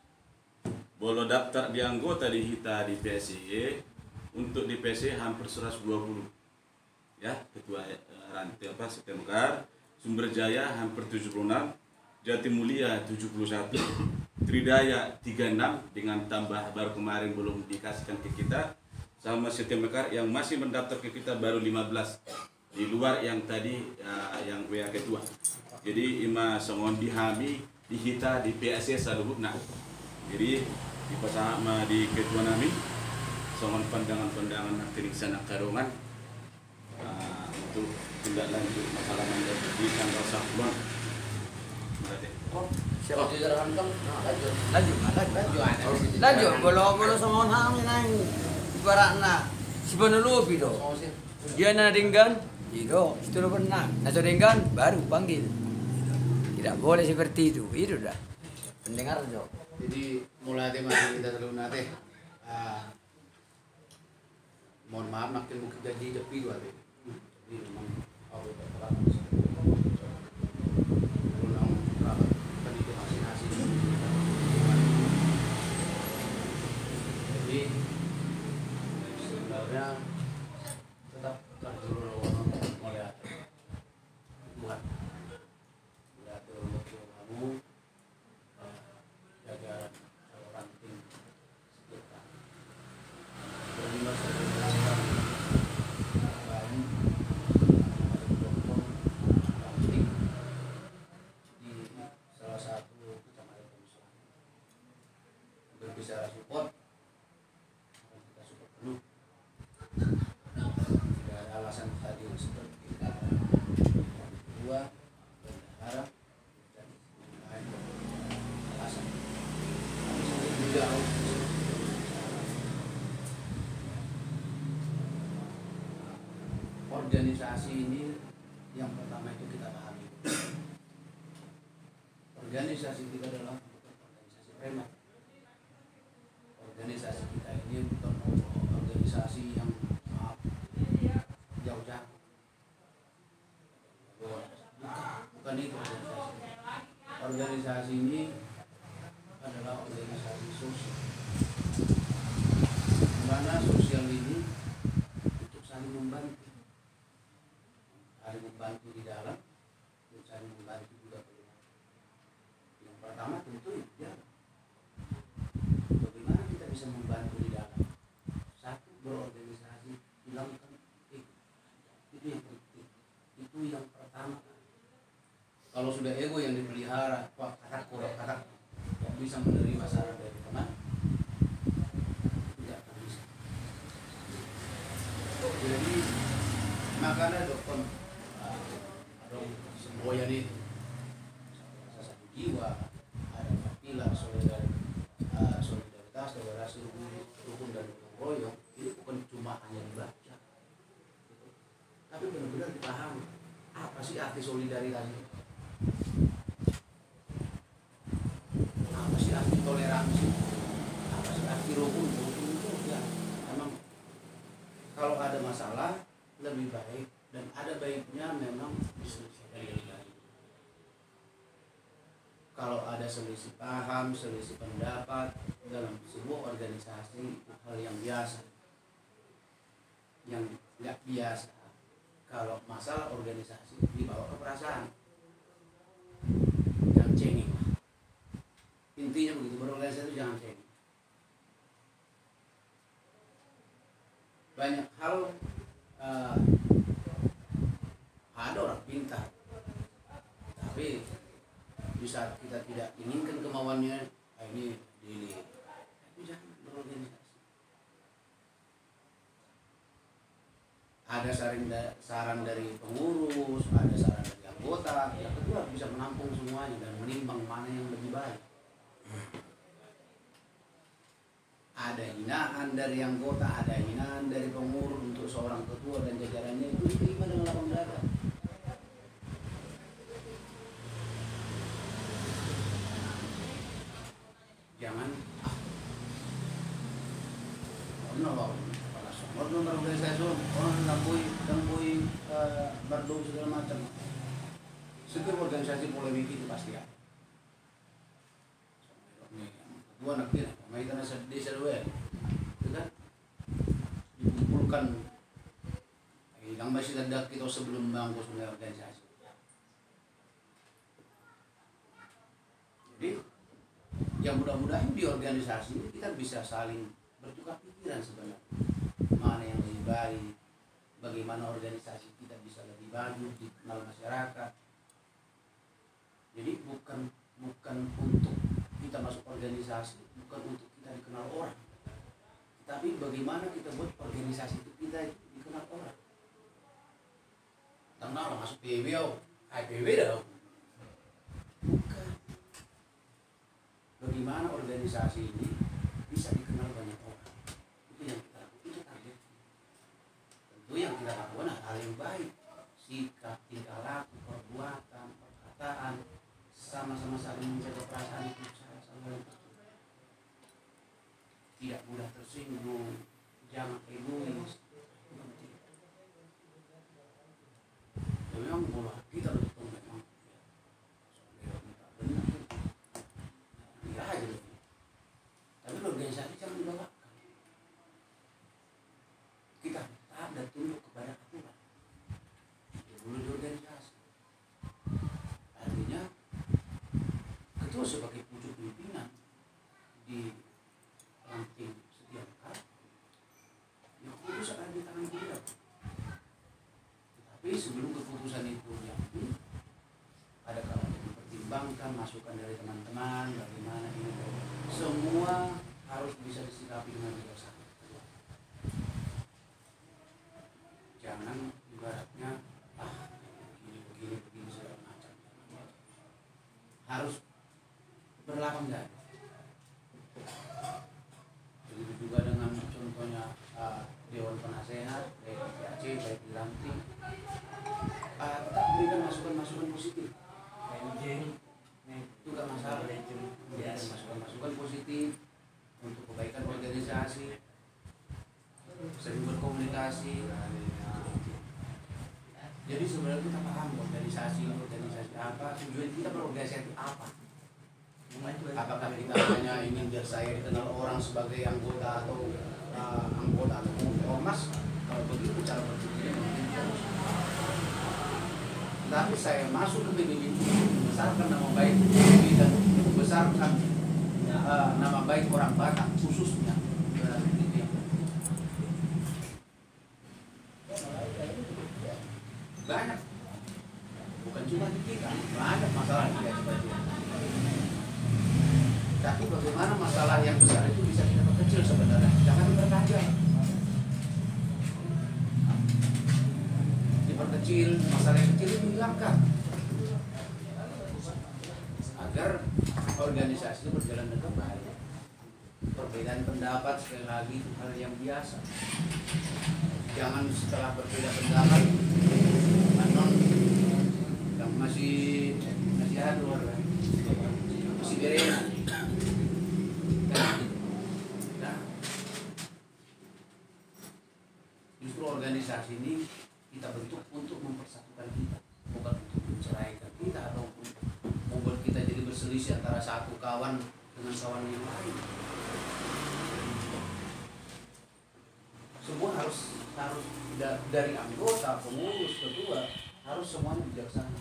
bolo daftar di anggota di HITA di PSI untuk di PSI hampir 120 ya ketua ranting apa sekemkar Sumber Jaya hampir 76, Jatimulia 71, Tridaya 36 dengan tambah baru kemarin belum dikasihkan ke kita, sama Setia Mekar yang masih mendaftar ke kita baru 15 di luar yang tadi yang WA ketua. Jadi ima semua dihami dihita di PSC salubukna. Jadi di pasama di ketua nami semua pandangan-pandangan teknik sana karongan untuk tindak lanjut masalah menjadi di tanggal 10. Siapa di dalam kantong? Lanjut. Bolo sama orang nang ibaratna si penelupi do. Dia na ringgan, itu setelah pernah. Nah ringgan baru panggil. Tidak boleh seperti itu dah. Pendengar do. Jadi mulai tema kita terlalu nate. Mohon maaf makin mungkin jadi depi dua deh. Jadi memang awal terang. Jadi sebenarnya tetap dulu mulai buat kamu jaga ranting sekitar berlima di salah satu kecamatan Penusuhan berbicara support kita support penuh, tidak ada alasan tadi seperti kita kedua berharap dan lain alasan juga organisasi ini yang pertama itu kita pahami organisasi kita adalah organisasi preman. Organisasi kita ini bukan organisasi yang maaf jauh-jauh, bukan itu organisasi. Organisasi ini adalah organisasi sosial, mana sosial ini untuk saling membantu, di dalam, dan saling membantu juga keluar. Yang pertama tentu ya, bagaimana kita bisa membantu di dalam. Satu, berorganisasi, hilangkan ego. Itu yang penting. Itu yang pertama. Kalau sudah ego yang dipelihara, kata bisa menerima saran dari teman, tidak akan bisa. Jadi makanya dokter semboyan itu satu jiwa, ada pilar solidaritas, toleransi, rukun dan gotong royong. Ini bukan cuma hanya dibaca, tapi benar-benar dipahami apa sih arti solidaritas itu, apa sih arti toleransi, apa sih arti rukun itu ya memang kalau ada masalah lebih baik dan ada baiknya memang diselesaikan lebih baik. Kalau ada selisih paham, selisih pendapat dalam sebuah organisasi, hal yang biasa, yang nggak biasa. Kalau masalah organisasi dibawa ke perasaan, jangan cengeng. Intinya begitu, berorganisasi itu jangan cengeng. Banyak hal ada orang pintar, tapi di saat kita tidak inginkan kemauannya, ini dilihat. Tapi jangan berorganisasi. Ada saran dari pengurus, ada saran dari anggota. Yang kedua bisa menampung semuanya dan menimbang mana yang lebih baik. Ada hinaan dari anggota, ada hinaan dari pengurus untuk seorang ketua dan jajarannya, itu diterima dengan lapang dada. Jangan orang organisasi orang lampui berdua segala macam. Setiap organisasi polemik itu pasti ada. Kedua nak kira, mereka nak desa dua, itu kan dikumpulkan. Yang masih ada kita sebelum bangun sebuah organisasi. Ya mudah-mudahan di organisasi ini kita bisa saling bertukar pikiran sebenarnya. Mana yang lebih baik, bagaimana organisasi kita bisa lebih maju, dikenal masyarakat. Jadi bukan untuk kita masuk organisasi, bukan untuk kita dikenal orang. Tapi bagaimana kita buat organisasi itu kita dikenal orang. Tengah masuk PB, PB dah. Bukan. Bagaimana organisasi ini bisa dikenal banyak orang. Itu yang kita lakukan, itu target. Tentu yang kita lakukan hal yang baik. Sikap, tingkah laku, perbuatan, perkataan, sama-sama saling menjaga perasaan itu sama-sama. Tidak mudah tersinggung, jangan egois. Ya, memang bola kita betul memang benar. Ya aja loh. Tapi organisasi jangan dibawakan. Kita taat dan tunduk kepada aturan. Dulu di organisasi. Artinya ketua sebagai pucuk pimpinan di ranting setiap kali yang keputusan ada di tangan beliau. Tapi sebelum keputusan itu diambil, ada kalanya dipertimbangkan masukan dari teman-teman bagaimana ini, semua harus bisa disikapi dengan bijaksana. Jangan ibaratnya begini segala macam. Harus berlapang dada. Begitu juga dengan contohnya Dewan Penasehat, baik di Aceh, baik di Ranting. Kita berikan masukan-masukan positif. Itu gak masalah. Berikan masukan-masukan positif untuk kebaikan organisasi, sering berkomunikasi. Jadi sebenarnya kita paham organisasi apa, tujuan kita berorganisasi apa. Apakah kita hanya ingin biar saya dikenal orang sebagai anggota atau ormas? Kalau begitu cara berpikirnya mungkin harus. Tapi saya masuk ke PBB, membesarkan nama baik PBB dan membesarkan nama baik orang Batak khususnya. Banyak, bukan cuma di kita, banyak masalah di kita. Tapi bagaimana masalah yang besar itu bisa kita perkecil sebenarnya, jangan dipertajam. Diperkecil, masalah yang kecil itu hilangkan agar organisasi berjalan dengan baik. Perbedaan pendapat sekali lagi itu hal yang biasa. Jangan setelah berbeda pendapat yang masih berena. Nah, justru organisasi ini kita bentuk untuk mempersatukan kita, bukan untuk menceraikan kita atau membuat kita jadi berselisih antara satu kawan dengan kawan yang lain. Semua harus dari anggota, pengurus, ketua harus semuanya bijaksana.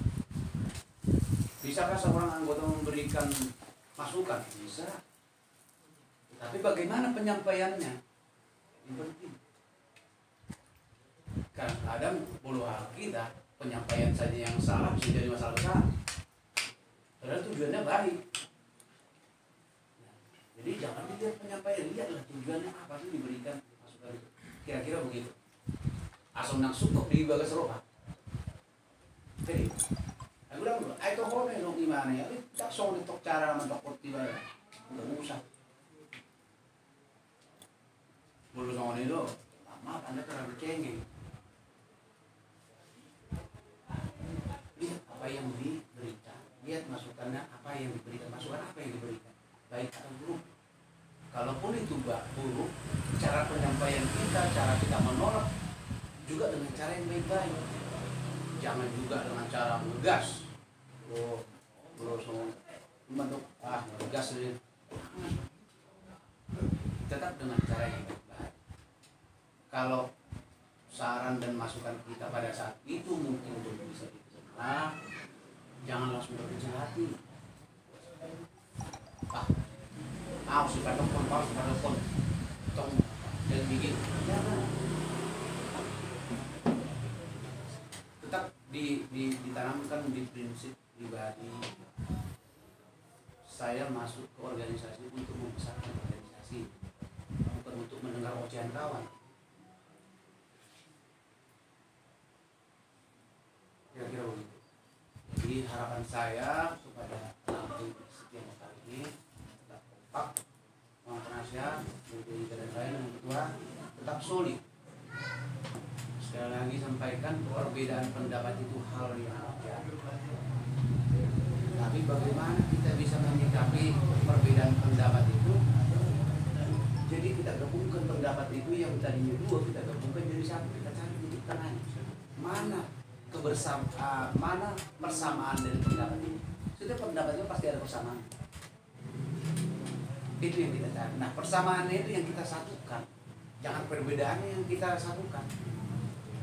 Bisakah seorang anggota memberikan masukan? Bisa. Tapi bagaimana penyampaiannya? Yang penting. Karena kadang puluhan kita penyampaian saja yang salah bisa jadi masalah besar. Padahal tujuannya baik. Jadi jangan dilihat penyampaian, lihatlah tujuannya apa sih diberikan masukan itu. Kira-kira begitu. Asal nang sukuk di bagas roha. Jadi, aku bilang dulu, itu kone dong gimana ya? Tak soal untuk cara mentok tiba, udah usah. Bulu sama itu, maaf Anda terlalu cengeng. Lihat apa yang diberikan, lihat masukannya apa yang diberikan, masukan apa yang diberikan, baik atau buruk. Kalaupun itu buruk, cara penyampaian kita, cara kita menolak juga dengan cara yang baik-baik. Jangan juga dengan cara ngegas. Bentuk ngegas ini. Tetap dengan cara yang baik-baik. Kalau saran dan masukan kita pada saat itu mungkin belum bisa diterima, jangan langsung berkecil hati. suka telepon tong dan bikin tetap ditanamkan di prinsip pribadi. Saya masuk ke organisasi untuk membesarkan organisasi, bukan untuk mendengar ocehan kawan. Kira-kira begitu. Jadi harapan saya kepada Lampung setiap kali ini tetap kompak, penasihat, menjadi dan lain yang ketua tetap solid. Sekali lagi sampaikan perbedaan pendapat itu hal yang wajar. Tapi bagaimana kita bisa menyikapi perbedaan pendapat itu? Jadi kita gabungkan pendapat itu yang tadinya dua, kita gabungkan jadi satu, kita cari titik tengahnya. Mana persamaan dari pendapat itu? Setiap pendapat itu pasti ada persamaan. Itu yang kita cari. Nah, persamaannya itu yang kita satukan. Jangan perbedaannya yang kita satukan.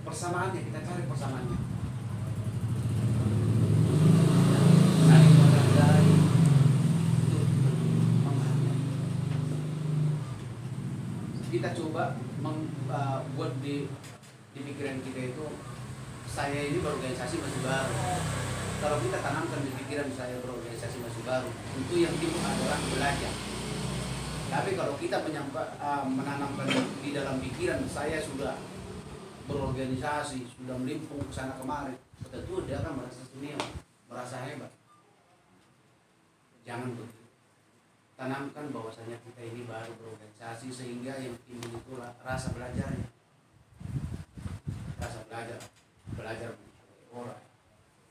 Persamaannya kita cari persamaannya. Saling menghargai untuk menghargai. Kita coba buat di pikiran kita itu, saya ini berorganisasi masih baru. Kalau kita tanamkan di pikiran saya berorganisasi masih baru, tentu yang timbul adalah belajar. Tapi kalau kita menanamkan di dalam pikiran saya sudah berorganisasi, sudah melimpung ke sana kemari, tentu dia akan merasa senior, merasa hebat. Jangan begitu. Tanamkan bahwasanya kita ini baru berorganisasi, sehingga yang timbul itu rasa belajarnya. Rasa belajar mengenai orang,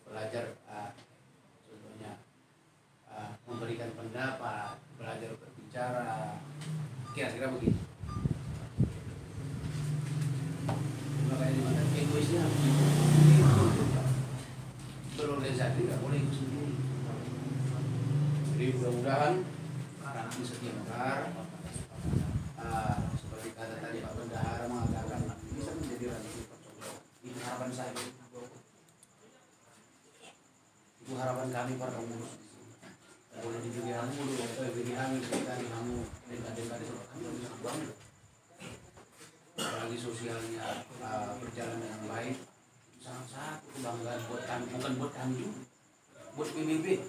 belajar contohnya memberikan pendapat, belajar berbicara, kira-kira begitu. Makanya di mana egoisnya berorganisasi nggak boleh ikut sendiri. Jadi mudah-mudahan nanti setiap mekar seperti kata tadi Pak Bendahara mengatakan bisa menjadi ranting percontohan. Itu harapan saya. Itu harapan kami para pengurus. Boleh dijadi kamu dulu, bagi kami kita di kamu dengan kami bisa bangun. Apalagi sosialnya berjalan dengan baik, sangat kebanggaan buat kami, bukan buat kami juga, buat PBB.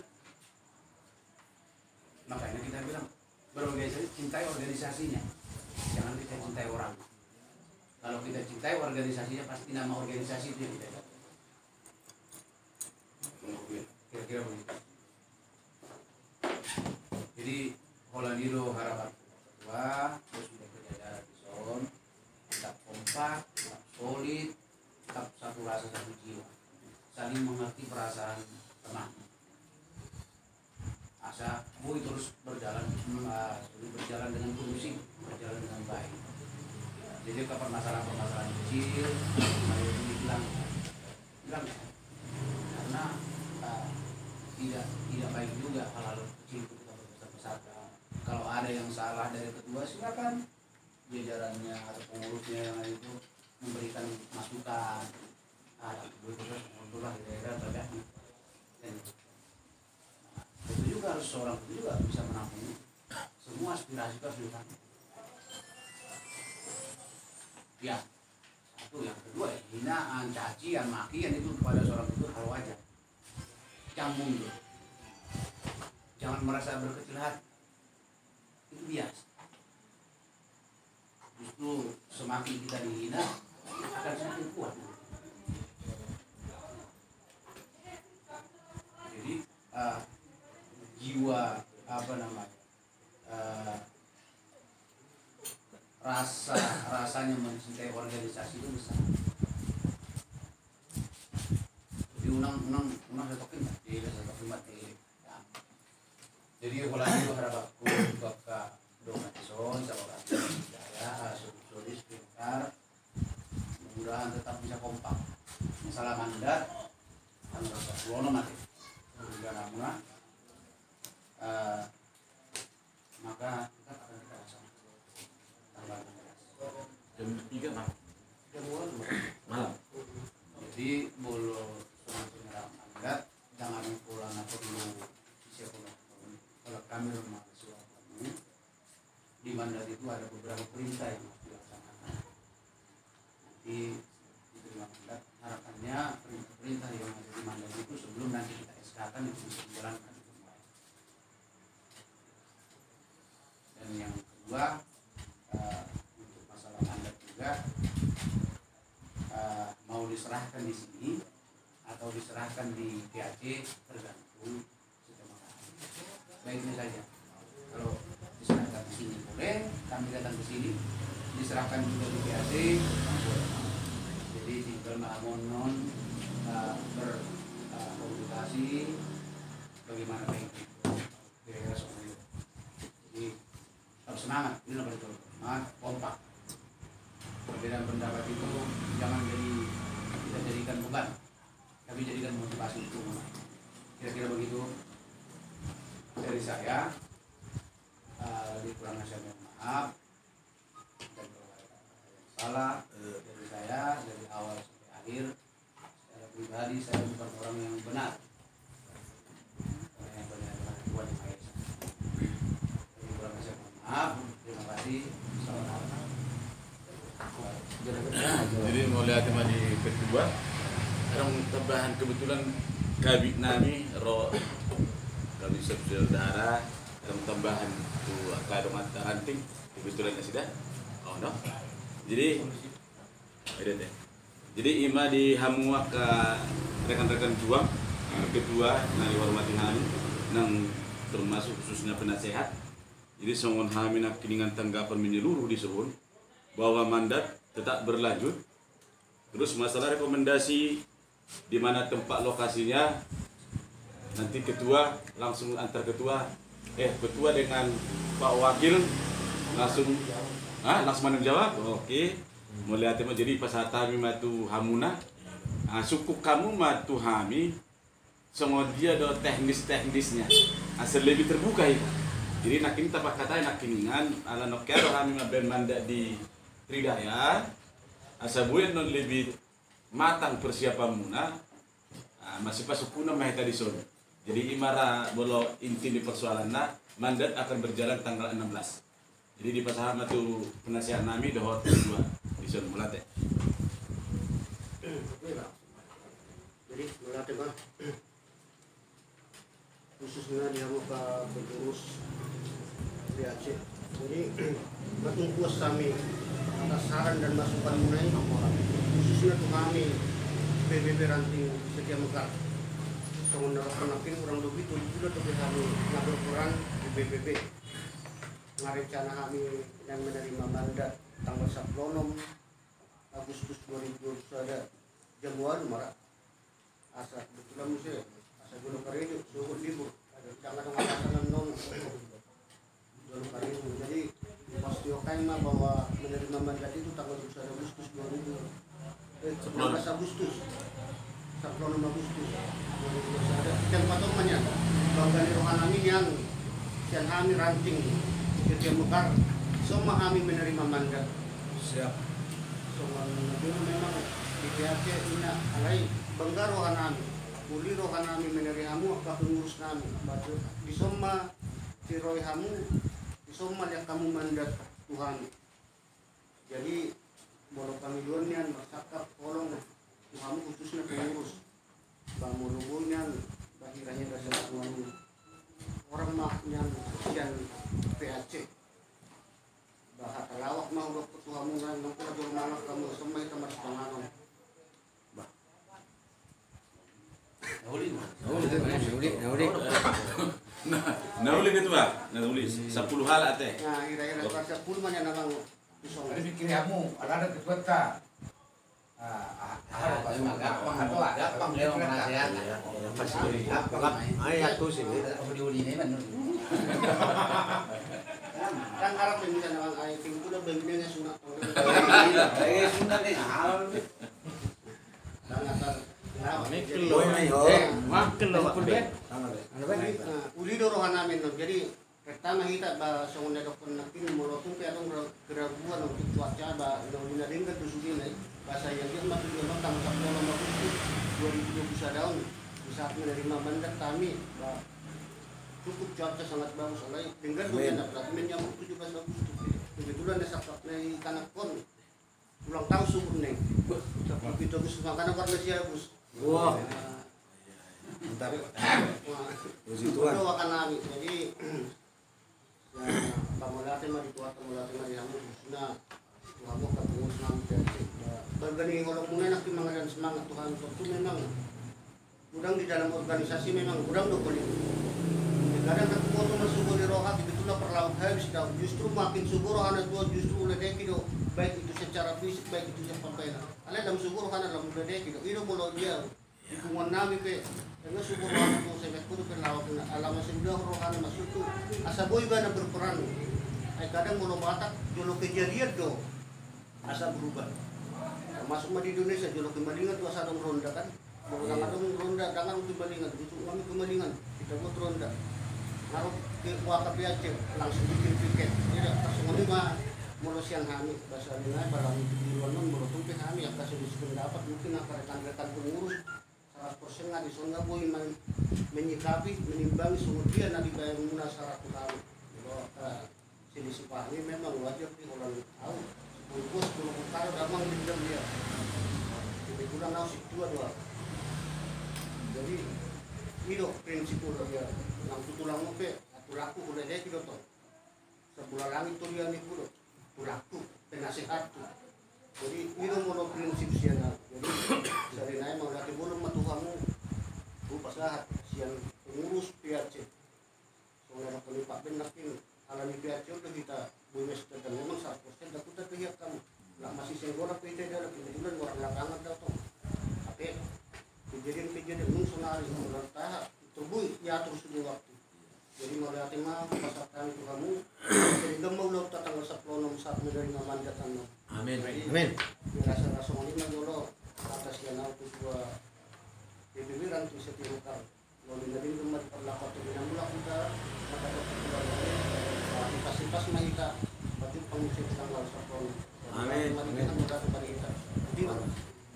Makanya kita bilang berorganisasi, cintai organisasinya, jangan kita cintai orang. Kalau kita cintai organisasinya, pasti nama organisasi itu yang kita dapat. Kira-kira begitu. Jadi Holandiro harapan ketua, terus sudah berjalan di zon, tetap kompak, tetap solid, tetap satu rasa satu jiwa, saling mengerti perasaan teman. Asa boy terus berjalan dengan kondusif, berjalan dengan baik. Jadi ke permasalahan kecil, saya bilang karena tidak baik juga hal-hal kecil itu kita besar-besarkan. Kalau ada yang salah dari ketua, silakan jajarannya atau pengurusnya yang lain itu memberikan masukan. Itulah di daerah terjadi. Itu juga harus seorang itu juga bisa menampung semua aspirasi itu harus ditanggung. Ya, satu, yang kedua ya, hinaan, cacian, makian itu kepada seorang itu hal wajar. Cambung itu, jangan merasa berkecil hati, itu biasa. Justru semakin kita dihina, akan semakin kuat. Jadi jiwa rasanya mencintai organisasi itu besar. Di undang-undang setokin di jadi kalau itu harapanku bakal donation sama saya solusi sebentar, mudah-mudahan tetap bisa kompak. Masalah mandat kan rasa suwono mati sudah namun maka kita akan kita laksanakan tanggal 16 jam 3 Pak. jam Malam. Jadi bulu penyerang mandat jangan pulang perlu siapa kalau kami mahasiswa kami di mandat itu ada beberapa perintah yang harus dilaksanakan. Nanti diterima mandat, harapannya perintah-perintah yang ada di mandat itu sebelum nanti kita SK-kan itu bisa dijalankan dengan baik. Dan yang kedua, untuk masalah mandat juga mau diserahkan di sini atau diserahkan di PAC tergantung sistem kami. Baiknya saja. Kalau diserahkan di sini boleh, kami datang ke sini, diserahkan juga di PAC boleh. Jadi tinggal mohon berkomunikasi bagaimana baiknya. Kira-kira seperti itu. Jadi harus semangat, ini nomor itu, semangat, kompak. Perbedaan pendapat itu jangan kita jadikan beban, tapi jadikan motivasi untuk kira-kira begitu dari saya. Lebih kurangnya saya mohon maaf, dan kalau ada yang salah dari saya dari awal sampai akhir. Secara pribadi saya bukan orang yang benar, orang yang benar adalah Tuhan Yang Maha Esa. Lebih kurangnya saya mohon maaf. Terima kasih. Assalamualaikum. Jadi mau lihat di kedua, orang tambahan kebetulan kabit nami roh kabit saudara dalam tambahan tu kadang mata ranting kebetulan sudah. Oh no. Jadi ada deh. Jadi ima di hamua ke rekan-rekan juang kedua nari hormati kami nang termasuk khususnya penasehat. Jadi songon kami nak kiningan tanggapan menyeluruh di Subun bahwa mandat tetap berlanjut. Terus masalah rekomendasi di mana tempat lokasinya nanti ketua langsung antar ketua dengan Pak Wakil langsung menjawab jawab. Oke. Mulai tema jadi pasal kami matu hamuna suku kamu matu hami songo dia do teknisnya asal lebih terbuka itu. Jadi nak ini tapak kata nak kiningan ala nokero kami maben mandat di Tridaya asabuyan non lebih matang persiapan muna masih pasukuna mah tadi son. Jadi imara bolo inti di persoalan mandat akan berjalan tanggal 16. Jadi di pasahama tu penasihat nami dohot kedua di son mulate. Jadi mulate mah khususnya dia muka pengurus PAC. Jadi bertungkus kami atas saran dan masukan mengenai khususnya untuk kami PBB ranting Setia Mekar. Sementara penakin kurang lebih 7 atau kami ngambil peran di PBB. Ngarencana kami yang menerima mandat tanggal 10 Agustus 2020 ada Januari marah. Asa kebetulan musim asa gunung karidu suhu libur ada jangan pasangan non gunung karidu. Jadi pasti okai mah bahwa menerima mandat itu tanggal 21 Agustus 19 Agustus 10 Agustus 2020 ada dan patokannya bangga di rohanami yang sian kami ranting Setia Mekar semua kami menerima mandat. Siap. Semua dulu memang di PAC ini alai bangga rohanami uli rohanami menerimamu apa pengurus kami di semua tiroi kamu di semua yang kamu mandat Tuhan. Jadi boleh kami dunia bercakap tolong kamu khususnya pengurus bangun hubungan bahiranya dasar Tuhan orang mah yang sekian PAC bahasa lawak mah udah ketuamu kan nanti ada mana kamu semai sama sepanganon Nauli ketua, nauli 10 hal ate. nah kira-kira rasa 10 mana namang pisau Ada pikir kamu, ada ketua tak? Ada gampang dia penasehat. kan harap yang bisa namang ayat itu udah bagiannya sunat Sunat ni hal. dan akan uli dorohan namin jadi pertama kita ba songunda dokter nakin molotong kaya atong keraguan untuk cuaca ba ina ringan tusugin ay basa yang dia mati dia tanggal 10 Agustus 2021 di saat menerima mandat kami ba cukup cuaca sangat bagus. Alay dengan doyan berarti menyambut 17 Agustus. Kebetulan saya pakai kanak kon ulang tahun subur neng. Begitu Agustus makanya warna Agustus. Wah. Mantap. Puji Tuhan. Doakan kami. Jadi pamulate mari tuat pamulate mari hamu susna. Kamu ketemu nanti. Bergani kalau mulai nanti mengajar semangat Tuhan itu memang udang di dalam organisasi memang udang dokoli. Kadang aku foto masuk di rohat begitulah perlaut habis dah. Justru makin subur rohana tua justru lebih kido baik itu secara fisik baik itu secara pembelaan. Alai dalam subur rohana dalam lebih kido. Ini kalau dia hubungan nabi ke dengan subur rohana tu saya kudu perlaut alam sudah rohana masuk tu asa boy bana berperan. Kadang kalau batak jolo kejadian do asa berubah. Masuk di Indonesia jolo kemalingan tu asa dong ronda kan. Kalau kadang ronda dangan kemalingan itu kami kemalingan kita buat ronda. Naruh ke kuaka piace langsung bikin piket. Tidak tersungguh mah mulu siang kami bahasa Indonesia barang di luar non mulu tumpi kami yang kasih diskon dapat mungkin rekan-rekan pengurus 100% nggak disonga boy menyikapi menimbangi sumur dia nanti bayar muna syarat kami. Kalau sini sipahnya memang wajar di orang tahu. Bungkus dulu karo damang dendam dia. Kebetulan aku sih dua. Jadi itu prinsip dia. Nang tulang mope, tulaku udah deh gitu toh. Sebulan langit tuh dia nih kudo. Tulaku penasehat tuh. Jadi itu mono prinsip siana. Jadi dari naik mau latih bolong matu kamu. Pas lah sian pengurus PRC. Soalnya pelipat benakin alami PRC udah kita bumes dan memang 100% aku tak lihat kamu. Lah masih senggora PT dah kebetulan orang lapangan dah toh. Tapi kejadian mungsunari orang tahap tubuh ya terus di waktu. Jadi mulai tema pasal kami itu kamu jadi gemau lo tanggal 10 1 dari mandat anu. Amin. Amin. Rasa-rasa ini menjolo atas yang aku dua PBB rantu setiap lalu dari tempat perlakuan dengan mula kita maka pas kita baju pengisi tanggal 10. Amin.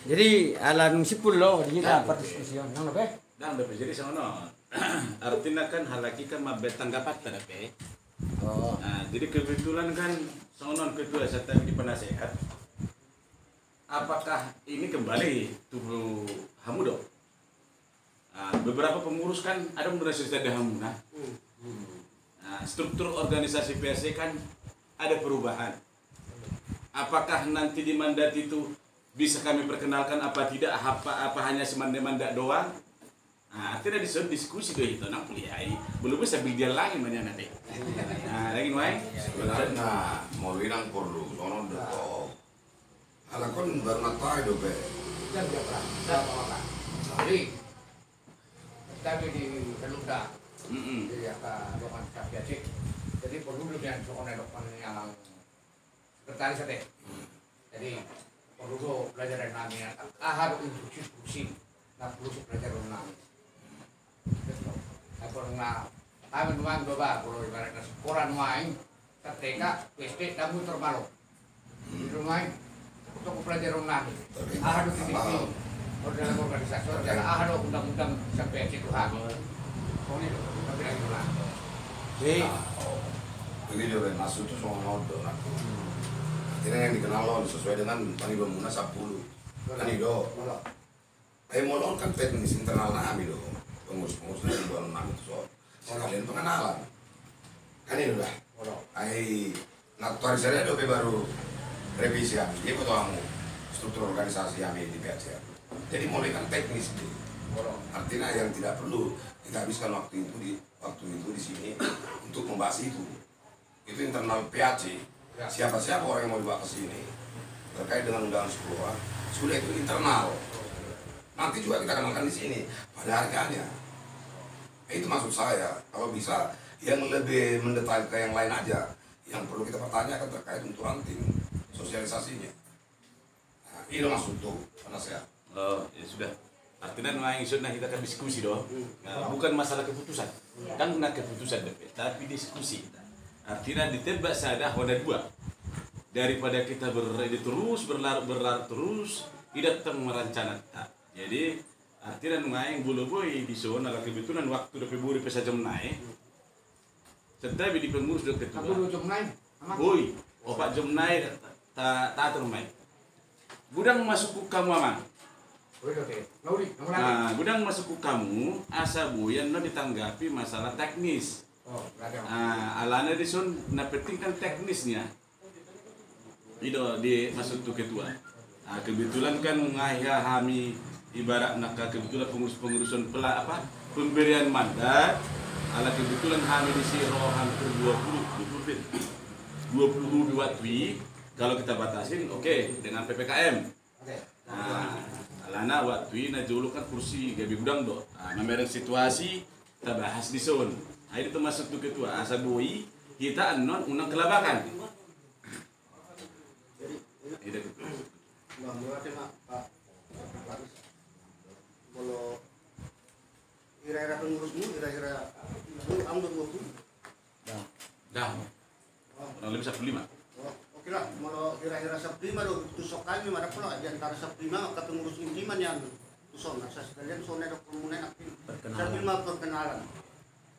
Jadi ala nung sipul lo kita partisipasi nang lebih. Dan lebih jadi sama artinya kan halaki kan mabet tanggapan terapi. Oh. Nah, jadi kebetulan kan sonon kedua saya tadi di penasehat. Apakah ini kembali tubuh Hamudo? Nah, beberapa pengurus kan ada menurut cerita di Hamuna. Nah, struktur organisasi PSC kan ada perubahan. Apakah nanti di mandat itu bisa kami perkenalkan apa tidak? Apa hanya semandat doang? Nah, akhirnya diskusi tuh itu nak kuliahai belum bisa belajar lagi mana nanti. Nah, lagi wae. Sebenarnya mau bilang perlu sono detok. Ala kon baru natai do be. Dan dia berapa? Jadi kami di Pelunda. Jadi apa dokan KPC. Jadi perlu dengan soalnya dokan yang sekretaris tadi. Jadi perlu belajar dari nami. Ahad untuk diskusi. Nah perlu belajar dari nami. Aku na kami nuang doba kalau ibaratnya sekolah nuang ketika SD kamu terbalu di rumah untuk pelajaran nami ada titik dalam organisasi ada ada undang-undang sampai situ hari ini tapi lagi lah begini loh masuk itu semua nodo aku akhirnya yang dikenal lo sesuai dengan Pani Bamuna 10 kan itu molon kan teknis internal nami loh pengurus dari bulan 6 itu soal sekalian pengenalan kan ini udah aktualisasi ada baru revisi habis dia kamu struktur organisasi kami di PAC jadi mulai kan teknis itu artinya yang tidak perlu kita habiskan waktu itu di sini untuk membahas itu internal PAC siapa orang yang mau dibawa ke sini terkait dengan undangan sekolah sudah itu internal nanti juga kita kenalkan di sini pada harganya. Itu maksud saya, kalau bisa yang lebih mendetail ke yang lain aja, yang perlu kita pertanyakan terkait untuk ranting sosialisasinya. Nah, itu maksud tuh penasehat. Oh, ya sudah. Artinya memang sudah kita akan diskusi doh. Nah, bukan masalah keputusan. Kan benar keputusan tapi diskusi. Artinya ditebak saja ada dua. Daripada kita berlarut terus, tidak merancana. Jadi artinya main bulu boy di zona kebetulan waktu de Februari pesa jam naik tetapi di pengurus do Aku ketua. dulu cuma naik. Boy, opak jom naik tak termai. Gudang masuk ku kamu amang. Nah, gudang masuk ku kamu asa buyan no ditanggapi masalah teknis. Alana di son na penting kan teknisnya. Itu di masuk tu ketua. Kebetulan kan ngaya kami ibarat nak kebetulan pengurusan pemberian mandat. Ala kebetulan kami di siro hampir 20 watwi. Kalau kita batasin oke, dengan PPKM. Nah, alana watwi na jolo kan kursi gabi gudang do. Namanya situasi kita bahas di son. Itu masuk tu ketua asa boi kita anon unang kelabakan. Jadi berarti Pak Laris, kalau kira-kira pengurusmu kira-kira ambil 20. dah. Orang lebih 15. Oke lah, kalau kira-kira 15 do tusok kami mana pula di antara 15 ke pengurus intiman yang tusok nasa sekalian sone do permulaan aktif. 15 perkenalan.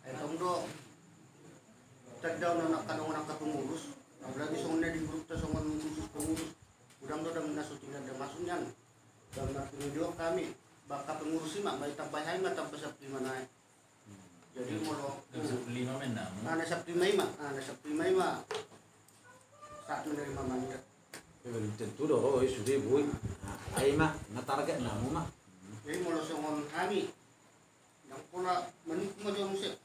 Kamu do tagdaw na kanong ka pengurus. Apalagi sone di grup ta sone khusus pengurus. Udang do dan nasutingan da masuknya. Dan video kami baka pengurus mak may tabahay ma tapos sa mana. Jadi kalau 15 menang. ana sa mak, saat menerima mandat. Belum tentu doh, sudah boy. Ayo mah, natarget namu mah. Jadi kalau songon kami yang pola menikmati aja musik,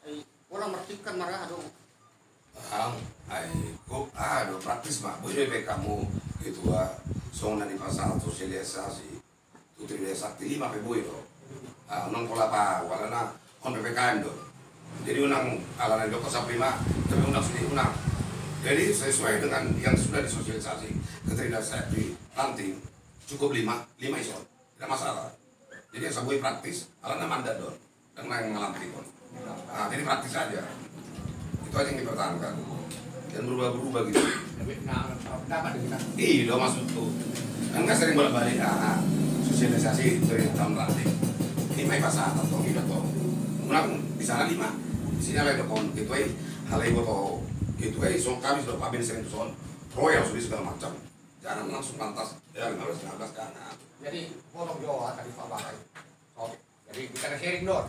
orang mertikan marah dong. Aduh praktis mah, boleh kamu gitu song dari pasal sosialisasi itu tidak sakti 5 peboi do. Unang pola pa, walana on PPKM do. Jadi unang alana do kasap 5, tapi unang sudah unang. Jadi sesuai dengan yang sudah disosialisasi ketika saya di lanting cukup 5 iso, tidak masalah. Jadi yang sabui praktis, alana mandat do, dan yang ngalanting do. Jadi praktis aja. Itu aja yang dipertahankan dan berubah-berubah gitu. Dapat kita. Iya, masuk tuh. Kan nggak sering bolak-balik sosialisasi dari tahun lantik. 5 pasal atau tidak toh. Menang di sana 5, di sini ada kon gitu hal itu toh gitu so kami sudah pabin sering tuh son royal sudah segala macam. Jangan langsung lantas ya 15 kanan. Jadi potong Jawa tadi Pak Bakai. Jadi kita ada sharing dong.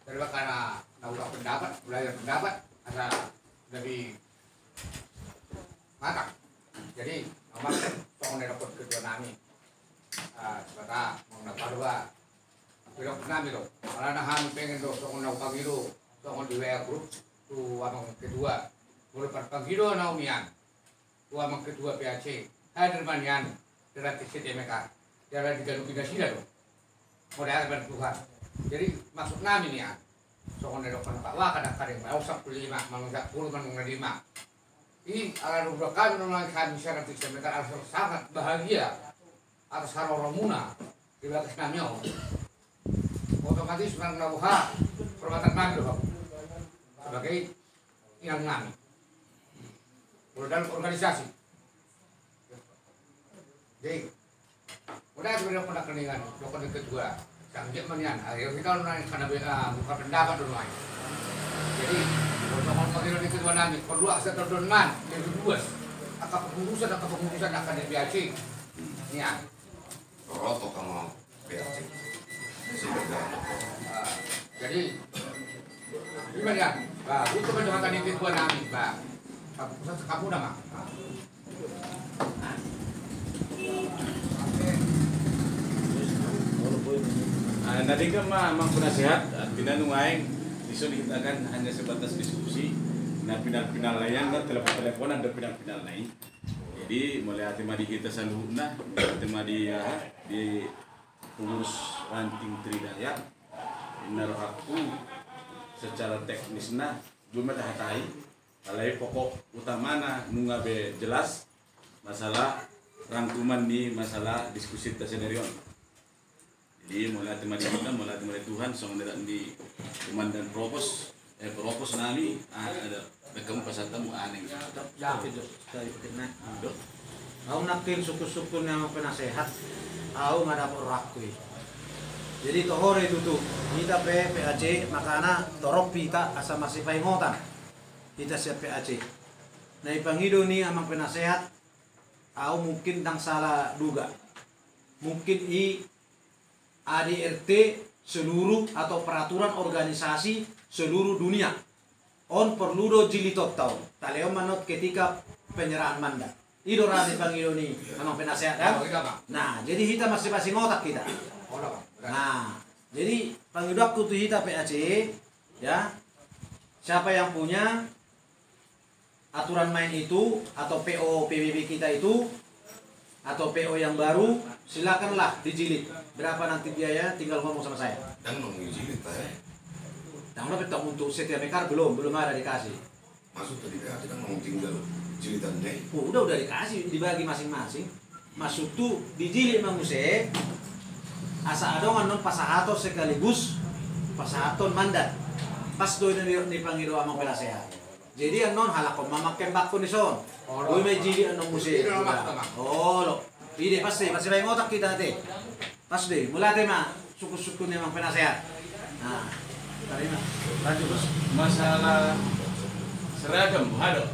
Dari karena udah pendapat, belajar pendapat ada lebih matang. Jadi nomor soal dapat ketua nami. Sebentar mau dapat dua. Belok nami loh. Kalau nak pengen dong soal nak pagi do, soal di WA group tu abang kedua. Boleh pagi do naumian. Tu abang kedua PAC. Hadir manian dari TMK. Dari diganti sida dong. Modal bantuan. Jadi maksud nami nih ya. Soal dapat Pak Wah kadang-kadang mau 15, mau 10, mau 5. Ini ala rubrakan memang kami sangat mereka sangat bahagia atas hal Romuna di batas kami otomatis memang nabuha perbuatan kami loh sebagai yang kami dalam organisasi. Jadi udah sudah pernah keningan dokter kedua sangat manian akhirnya kita naik karena buka pendapat dulu main. Jadi kalau pemilu di kedua nami, kedua saya terdonman, yang kedua, pengurusan akan di PAC. Ya. Roto kamu PAC. Jadi gimana ya? Itu penjelasan di kedua nami, Pak. Pusat kamu nama. Tadi kan memang penasehat, tidak nungaing. Isu kita kan hanya sebatas diskusi. Nah final-final lain kan telepon-teleponan ada final-final lain. Jadi mulai hati madi kita selalu hati madi di pengurus ranting Tridaya. Naruh aku secara teknisnya cuma hatai. Alai pokok utamana nungabe jelas masalah rangkuman di masalah diskusi tersendirian. Jadi mulai tempat kita, mulai tempat Tuhan, sama di komandan propos nami ada kamu pasal tamu aneh. Ya, itu kena. Aku nakin suku-suku yang penasehat, aku nggak dapat rakui. Jadi tohore itu tuh, kita PAC makana torop kita asa masih paingotan. kita siap PAC. Nah ipangido ni amang penasehat, au mungkin tang salah duga. Mungkin ADRT seluruh atau peraturan organisasi seluruh dunia. On perlu do jili top tahun. Taleo manot ketika penyerahan mandat. Ido rani pangido ni amang penasehat kan? Nah, jadi kita masing-masing otak kita. Nah, jadi pangido aku tuh kita PAC ya. Siapa yang punya aturan main itu atau PO PBB kita itu atau PO yang baru silakanlah dijilid. Berapa nanti biaya tinggal ngomong sama saya. Dan mengjilid Nah, udah petang untuk setiap ekar belum ada dikasih. masuk tadi PAC kan mau tinggal jilidan deh. Oh, udah dikasih dibagi masing-masing. Masuk tuh dijilid manguse. Asa adongan non pasahato sekaligus pasahaton mandat. Pas do ni pangido amang penasehat. Jadi anon halakon mamaken bakko ni son. Oi may jili anong muse. Oh, lo. Ide pasti may ngotak kita te. Pas deh, mulai ma suku-suku ni amang penasehat. Nah, terima. Lanjut, Bos. Masalah seragam, ada.